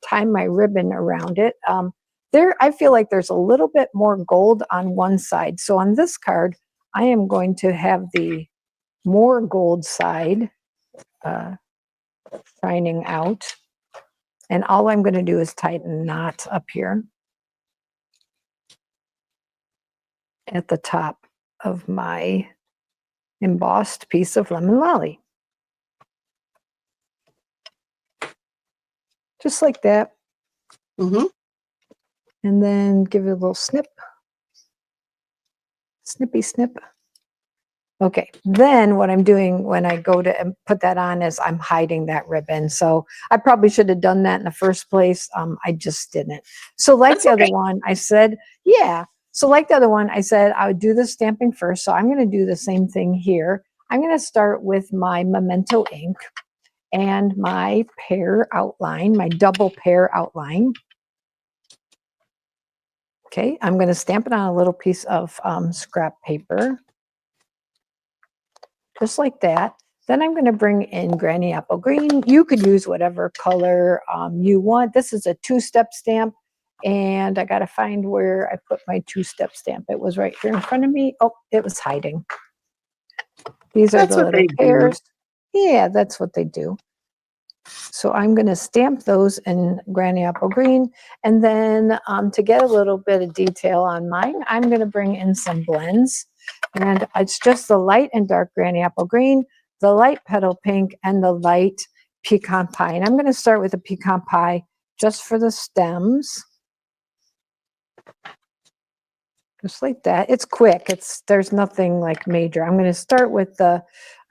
tie my ribbon around it. I feel like there's a little bit more gold on one side. So on this card, I am going to have the more gold side shining out. And all I'm going to do is tighten a knot up here at the top of my embossed piece of Lemon Lolly. Just like that.
Mm-hmm.
And then give it a little snip. Snippy snip. Okay, then what I'm doing when I go to put that on is I'm hiding that ribbon. So I probably should have done that in the first place. I just didn't. So like the other one, I said, yeah. So like the other one, I said I would do the stamping first. So I'm going to do the same thing here. I'm going to start with my Memento ink and my pear outline, my double pear outline. Okay, I'm going to stamp it on a little piece of scrap paper. Just like that. Then I'm going to bring in Granny Apple Green. You could use whatever color you want. This is a 2-step stamp, and I got to find where I put my 2-step stamp. It was right here in front of me. Oh, it was hiding. These are the little pears. Yeah, that's what they do. So I'm going to stamp those in Granny Apple Green, and then to get a little bit of detail on mine, I'm going to bring in some blends. And it's just the light and dark Granny Apple Green, the light Petal Pink, and the light Pecan Pie. And I'm going to start with the Pecan Pie just for the stems. Just like that. It's quick. There's nothing like major. I'm going to start with I'm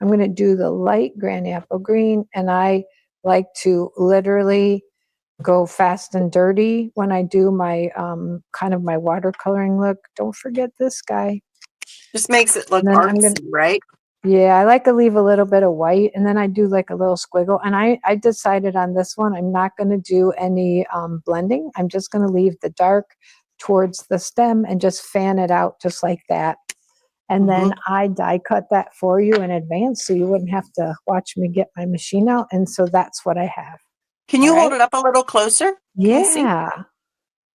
going to do the light Granny Apple Green, and I like to literally go fast and dirty when I do my kind of my watercoloring look. Don't forget this guy.
Just makes it look artsy, right?
Yeah, I like to leave a little bit of white, and then I do like a little squiggle. And I decided on this one, I'm not going to do any blending. I'm just going to leave the dark towards the stem and just fan it out just like that. And then I die cut that for you in advance so you wouldn't have to watch me get my machine out. And so that's what I have.
Can you hold it up a little closer?
Yeah.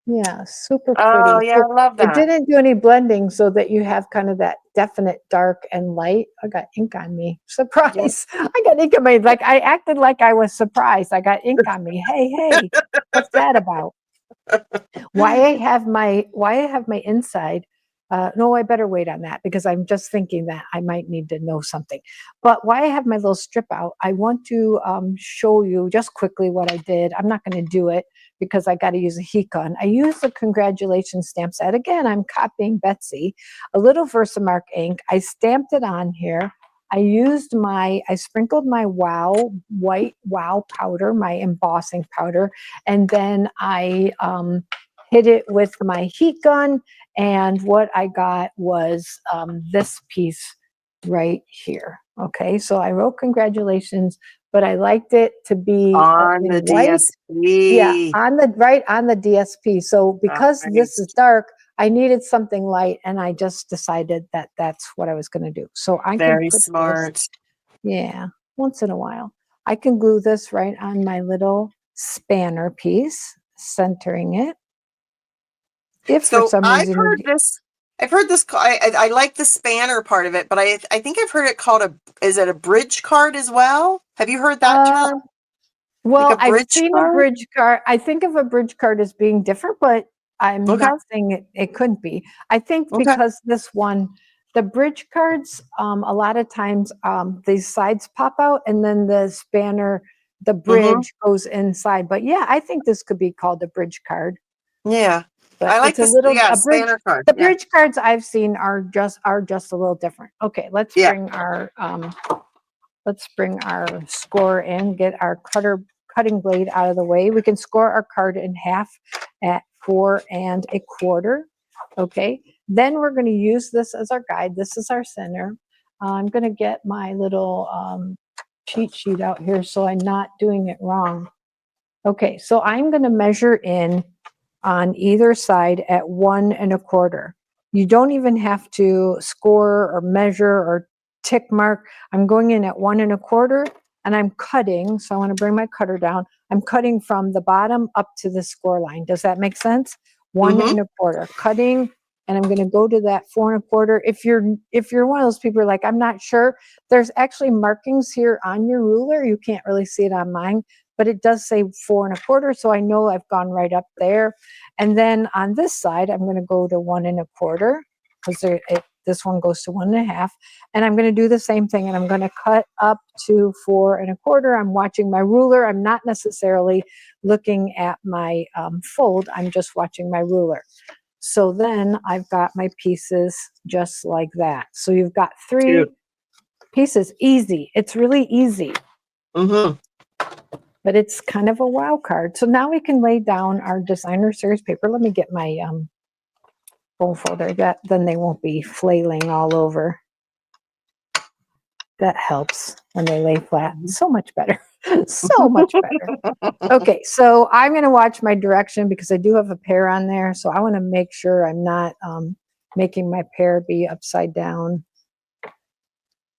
Yeah, super pretty.
Oh, yeah, I love that.
I didn't do any blending so that you have kind of that definite dark and light. I got ink on me. Surprise. Yep. I got ink on me. Like I acted like I was surprised. I got ink on me. Hey, what's that about? Why I have my inside. No, I better wait on that because I'm just thinking that I might need to know something. But why I have my little strip out, I want to show you just quickly what I did. I'm not going to do it because I got to use a heat gun. I used the congratulations stamp set. Again, I'm copying Betsy. A little Versamark ink. I stamped it on here. I sprinkled my white wow powder, my embossing powder, and then I hit it with my heat gun, and what I got was this piece right here. Okay, so I wrote congratulations, but I liked it to be
On
in
the
white. Yeah,
DSP.
on the right on the DSP. So because this
Nice.
is dark, I needed something light, and I just decided that that's what I was going to do. So I can
Very
put this,
smart.
yeah, once in a while. I can glue this right on my little spanner piece, centering it. If for
So
some reason you
I've heard this. I like the spanner part of it, but I think I've heard it called is it a bridge card as well? Have you heard that term?
uh,
Like
well,
a
I've
bridge
seen a
card?
bridge card. I think of a bridge card as being different, but I'm
Okay.
not saying it couldn't be. I think
Okay.
because this one, the bridge cards, a lot of times these sides pop out and then the spanner, the
Mm-hmm.
bridge goes inside. But yeah, I think this could be called a bridge card.
Yeah.
But
I like
it's a
this.
little
Yeah,
a bridge.
spanner card.
The
Yeah.
bridge cards I've seen are just a little different. Okay, let's
Yeah.
bring our score in, get our cutting blade out of the way. We can score our card in half at 4 1/4. Okay, then we're going to use this as our guide. This is our center. I'm going to get my little cheat sheet out here so I'm not doing it wrong. Okay, so I'm going to measure in on either side at 1 1/4. You don't even have to score or measure or tick mark. I'm going in at 1 1/4 and I'm cutting. So I want to bring my cutter down. I'm cutting from the bottom up to the score line. Does that make sense? 1
Mm-hmm.
1/4 cutting, and I'm going to go to that 4 1/4. If you're one of those people who are like, I'm not sure, there's actually markings here on your ruler. You can't really see it on mine, but it does say 4 1/4, so I know I've gone right up there. And then on this side, I'm going to go to 1 1/4 because this one goes to 1 1/2, and I'm going to do the same thing, and I'm going to cut up to 4 1/4. I'm watching my ruler. I'm not necessarily looking at my fold. I'm just watching my ruler. So then I've got my pieces just like that. So you've got 3
Cute.
pieces. Easy. It's really easy.
Mm-hmm.
But it's kind of a wow card. So now we can lay down our designer series paper. Let me get my fold folder. Then they won't be flailing all over. That helps when they lay flat. So much better. So much better. Okay, so I'm going to watch my direction because I do have a pear on there. So I want to make sure I'm not making my pear be upside down.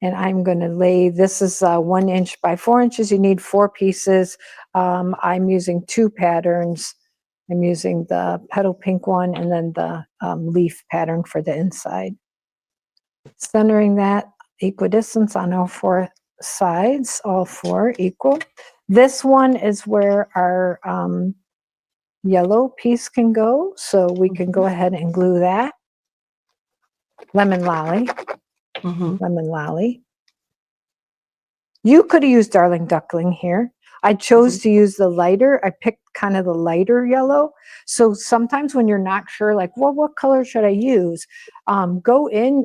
And I'm going to lay, this is 1 inch by 4 inches. You need 4 pieces. I'm using 2 patterns. I'm using the petal pink one and then the leaf pattern for the inside. Centering that equidistance on all 4 sides, all 4 equal. This one is where our yellow piece can go. So we can go ahead and glue that. Lemon lolly.
Mm-hmm.
Lemon lolly. You could have used Darling Duckling here. I chose to use the lighter. I picked kind of the lighter yellow. So sometimes when you're not sure, like, well, what color should I use? Go in.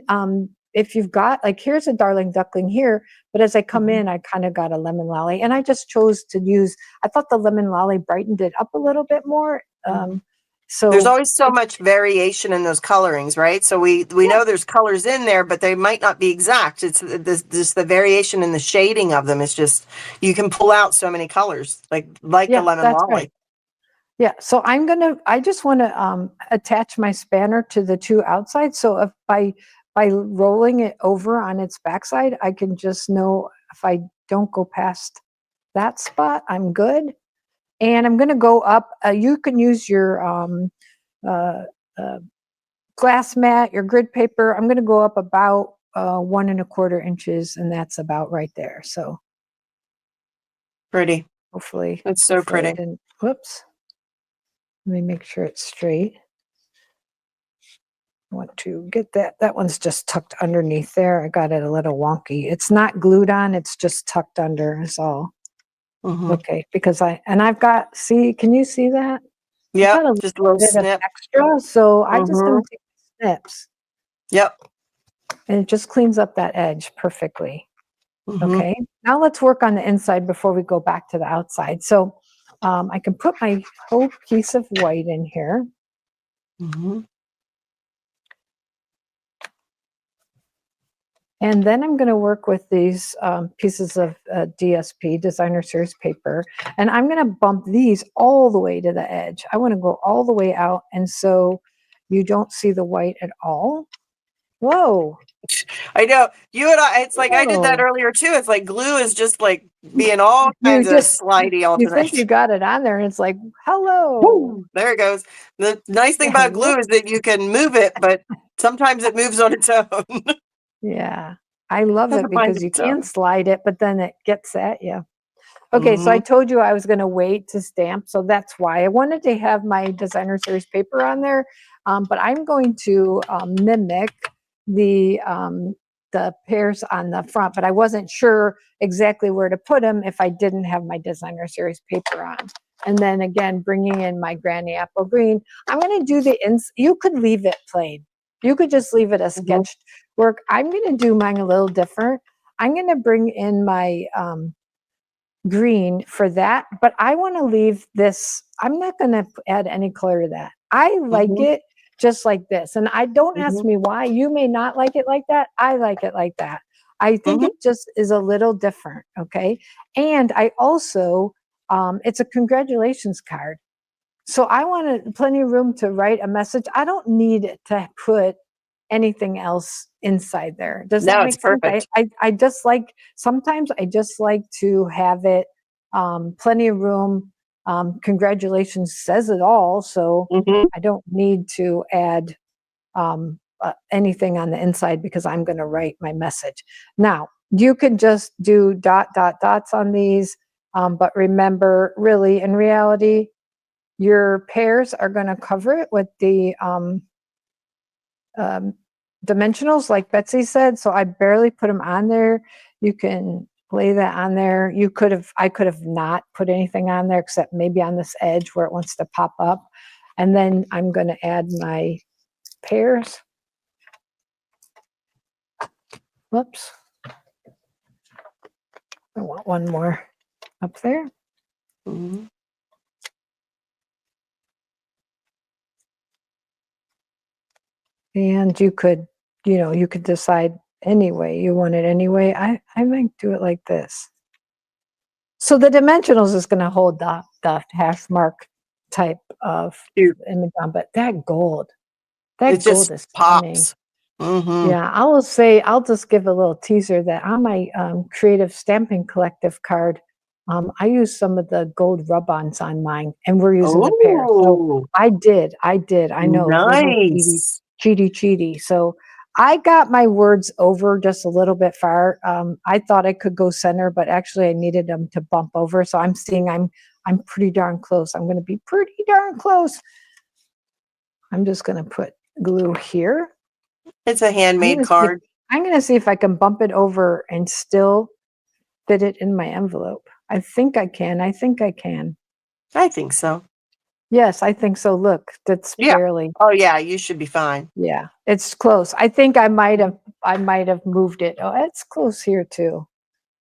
If you've got, like, here's a Darling Duckling here, but as I come in, I kind of got a lemon lolly. And I just chose to use, I thought the lemon lolly brightened it up a little bit more.
There's
So
always so much variation in those colorings, right? So we know there's colors in there, but they might not be exact. It's just the variation in the shading of them. It's just you can pull out so many colors, like the
yeah,
lemon
that's
lolly.
right. Yeah, so I just want to attach my spanner to the 2 outsides. So if by rolling it over on its backside, I can just know if I don't go past that spot, I'm good. And I'm going to go up. You can use your uh, uh, glass mat, your grid paper. I'm going to go up about 1 1/4 inches, and that's about right there. So
Pretty.
hopefully
It's so
I
pretty.
didn't. Whoops. Let me make sure it's straight. I want to get that. That one's just tucked underneath there. I got it a little wonky. It's not glued on. It's just tucked under is all. Okay, because I've got, see, can you see that? I've
Yep,
got a
just a little
bit of
snip.
extra, so I just going to take snips.
Yep.
And it just cleans up that edge perfectly. Okay, now let's work on the inside before we go back to the outside. So I can put my whole piece of white in here. And then I'm going to work with these pieces of DSP, designer series paper, and I'm going to bump these all the way to the edge. I want to go all the way out, and so you don't see the white at all. Whoa.
I know. You and I, it's like I did that earlier too. It's like glue is just like being all kinds of slidey
You think you
alternate.
got it on there, and it's like, hello.
Woo, there it goes. The nice thing about glue is that you can move it, but sometimes it moves on its own.
Yeah, I love it because you can slide it, but then it gets at you. Okay, so I
Mm-hmm.
told you I was going to wait to stamp, so that's why I wanted to have my designer series paper on there, but I'm going to mimic the pears on the front, but I wasn't sure exactly where to put them if I didn't have my designer series paper on. And then again, bringing in my Granny Apple Green, I'm going to do the you could leave it plain. You could just leave it as sketched work. I'm going to do mine a little different. I'm going to bring in my green for that, but I want to leave this. I'm not going to add any color to that. I like it just like this. And I don't ask me why. You may not like it like that. I like it like that. I think it just is a little different. Okay. And I also, it's a congratulations card. So I want plenty of room to write a message. I don't need to put anything else inside there. Does that make sense? I just like, sometimes I just like to have it plenty of room. Congratulations says it all. So I don't need to add anything on the inside because I'm going to write my message. Now, you can just do dots on these. But remember, really, in reality, your pears are going to cover it with the dimensionals, like Betsy said. So I barely put them on there. You can lay that on there. I could have not put anything on there except maybe on this edge where it wants to pop up. And then I'm going to add my pears. Whoops. I want one more up there. And you could, you could decide anyway. You want it anyway. I might do it like this. So the dimensionals is going to hold the hash mark type of image on, but that gold is stunning. Yeah, I'll just give a little teaser that on my Creative Stamping Collective card, I used some of the gold rub-ons on mine, and we're using the pear. So I did. I know,
nice.
Little cheaty. So I got my words over just a little bit far. I thought I could go center, but actually I needed them to bump over. So I'm seeing I'm pretty darn close. I'm going to be pretty darn close. I'm just going to put glue here.
It's a handmade card.
I'm going to see if I can bump it over and still fit it in my envelope. I think I can. I think so. Yes, I think so. Look, that's barely.
Oh yeah, you should be fine.
Yeah, it's close. I think I might have moved it. Oh, it's close here too.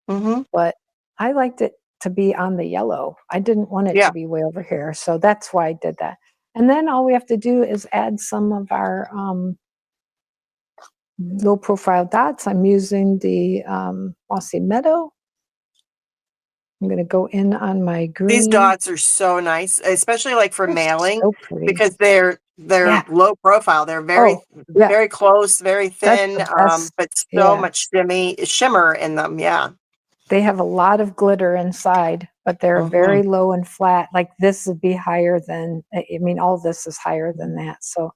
But I liked it to be on the yellow. I didn't want it to be way over here. So that's why I did that. And then all we have to do is add some of our low profile dots. I'm using the Mossy Meadow. I'm going to go in on my green.
These dots are so nice, especially like for mailing,
so
because they're low profile. They're very close, very thin, but so much shimmer in them. Yeah.
They have a lot of glitter inside, but they're very low and flat. Like this would be higher than, all this is higher than that. So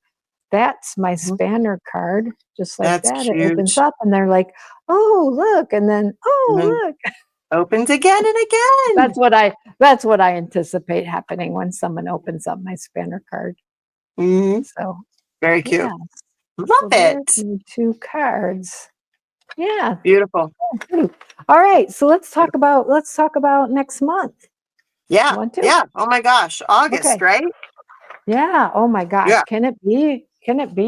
that's my spanner card, just like that. It opens up and they're like, oh, look. And then, look.
Opens again and again.
That's what I anticipate happening when someone opens up my spanner card. So
very cute. Yeah. Love it.
2 cards. Yeah.
Beautiful.
All right. So let's talk about next month.
Yeah. Yeah. Oh my gosh. August, right?
Yeah. Oh my gosh. Yeah. Can it be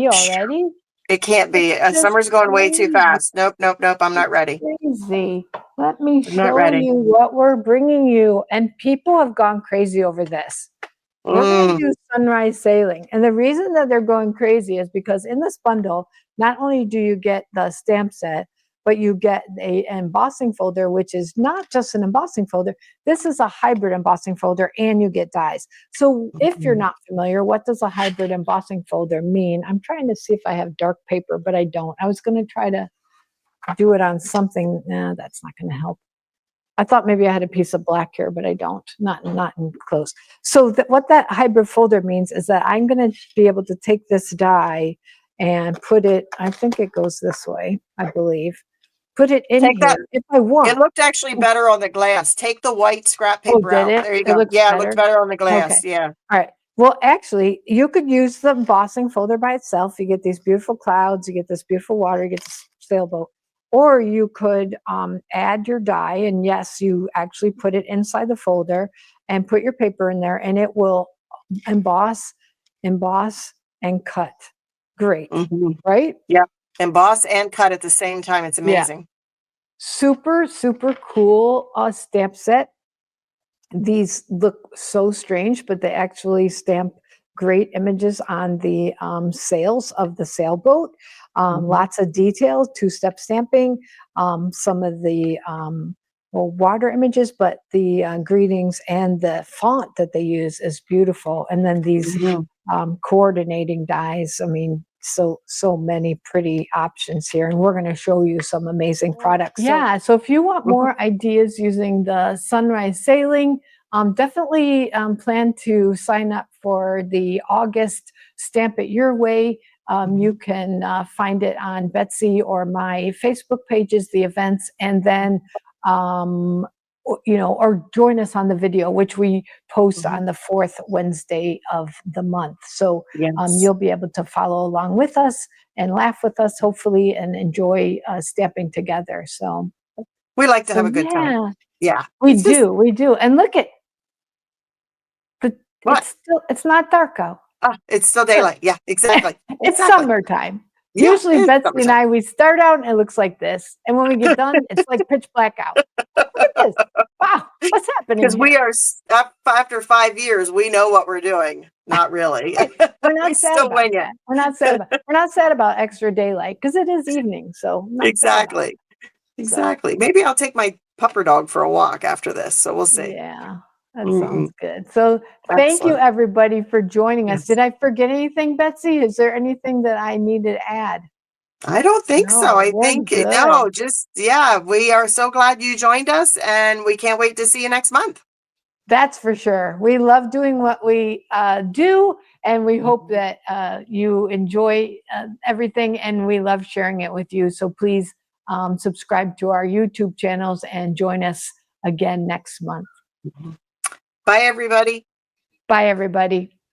already?
It can't be. Summer's going way too fast. Nope. I'm not ready.
Crazy. Let me
I'm not
show
ready.
you what we're bringing you. And people have gone crazy over this. We're going to do sunrise sailing. And the reason that they're going crazy is because in this bundle, not only do you get the stamp set, but you get an embossing folder, which is not just an embossing folder. This is a hybrid embossing folder, and you get dies. So if you're not familiar, what does a hybrid embossing folder mean? I'm trying to see if I have dark paper, but I don't. I was going to try to do it on something. Nah, that's not going to help. I thought maybe I had a piece of black here, but I don't, not in close. So what that hybrid folder means is that I'm going to be able to take this die and put it, I think it goes this way, I believe. Put it in here if I want.
It looked actually better on the glass. Take the white scrap
Oh,
paper
did
out.
it?
There you
It
go.
looks
Yeah, it
better?
looked better on the glass.
Okay.
Yeah.
All right. Well, actually, you could use the embossing folder by itself. You get these beautiful clouds, you get this beautiful water, you get this sailboat. Or you could add your die, and yes, you actually put it inside the folder and put your paper in there, and it will emboss, and cut. Great, right?
Yeah. Emboss and cut at the same time. It's amazing.
Yeah. Super, super cool stamp set. These look so strange, but they actually stamp great images on the sails of the sailboat. Lots of details, two-step stamping, some of the water images, but the greetings and the font that they use is beautiful. And then these coordinating dies. I mean, so many pretty options here, and we're going to show you some amazing products. Yeah, so if you want more ideas using the sunrise sailing, definitely plan to sign up for the August Stamp It Your Way. You can find it on Betsy or my Facebook pages, the events, and then or join us on the video, which we post on the 4th Wednesday of the month. So you'll be able to follow along with us and laugh with us, hopefully, and enjoy stamping together. So
we like to have a good time. Yeah,
we do. And look at it's not dark out.
It's still daylight. Yeah, exactly.
It's summertime.
Yeah,
usually Betsy and I, we start out and it looks like this. And when we get done, it's like pitch black out. Look at this. Wow, what's happening?
Because we are, after 5 years, we know what we're doing. Not really.
We're not sad about that. We're not sad about extra daylight because it is evening. So
exactly. Maybe I'll take my pupper dog for a walk after this. So we'll see.
Yeah. That sounds good. So thank you, everybody, for joining us. Did I forget anything, Betsy? Is there anything that I need to add?
I don't think so. I think, we are so glad you joined us, and we can't wait to see you next month.
That's for sure. We love doing what we do, and we hope that you enjoy everything, and we love sharing it with you. So please subscribe to our YouTube channels and join us again next month.
Bye, everybody.
Bye, everybody.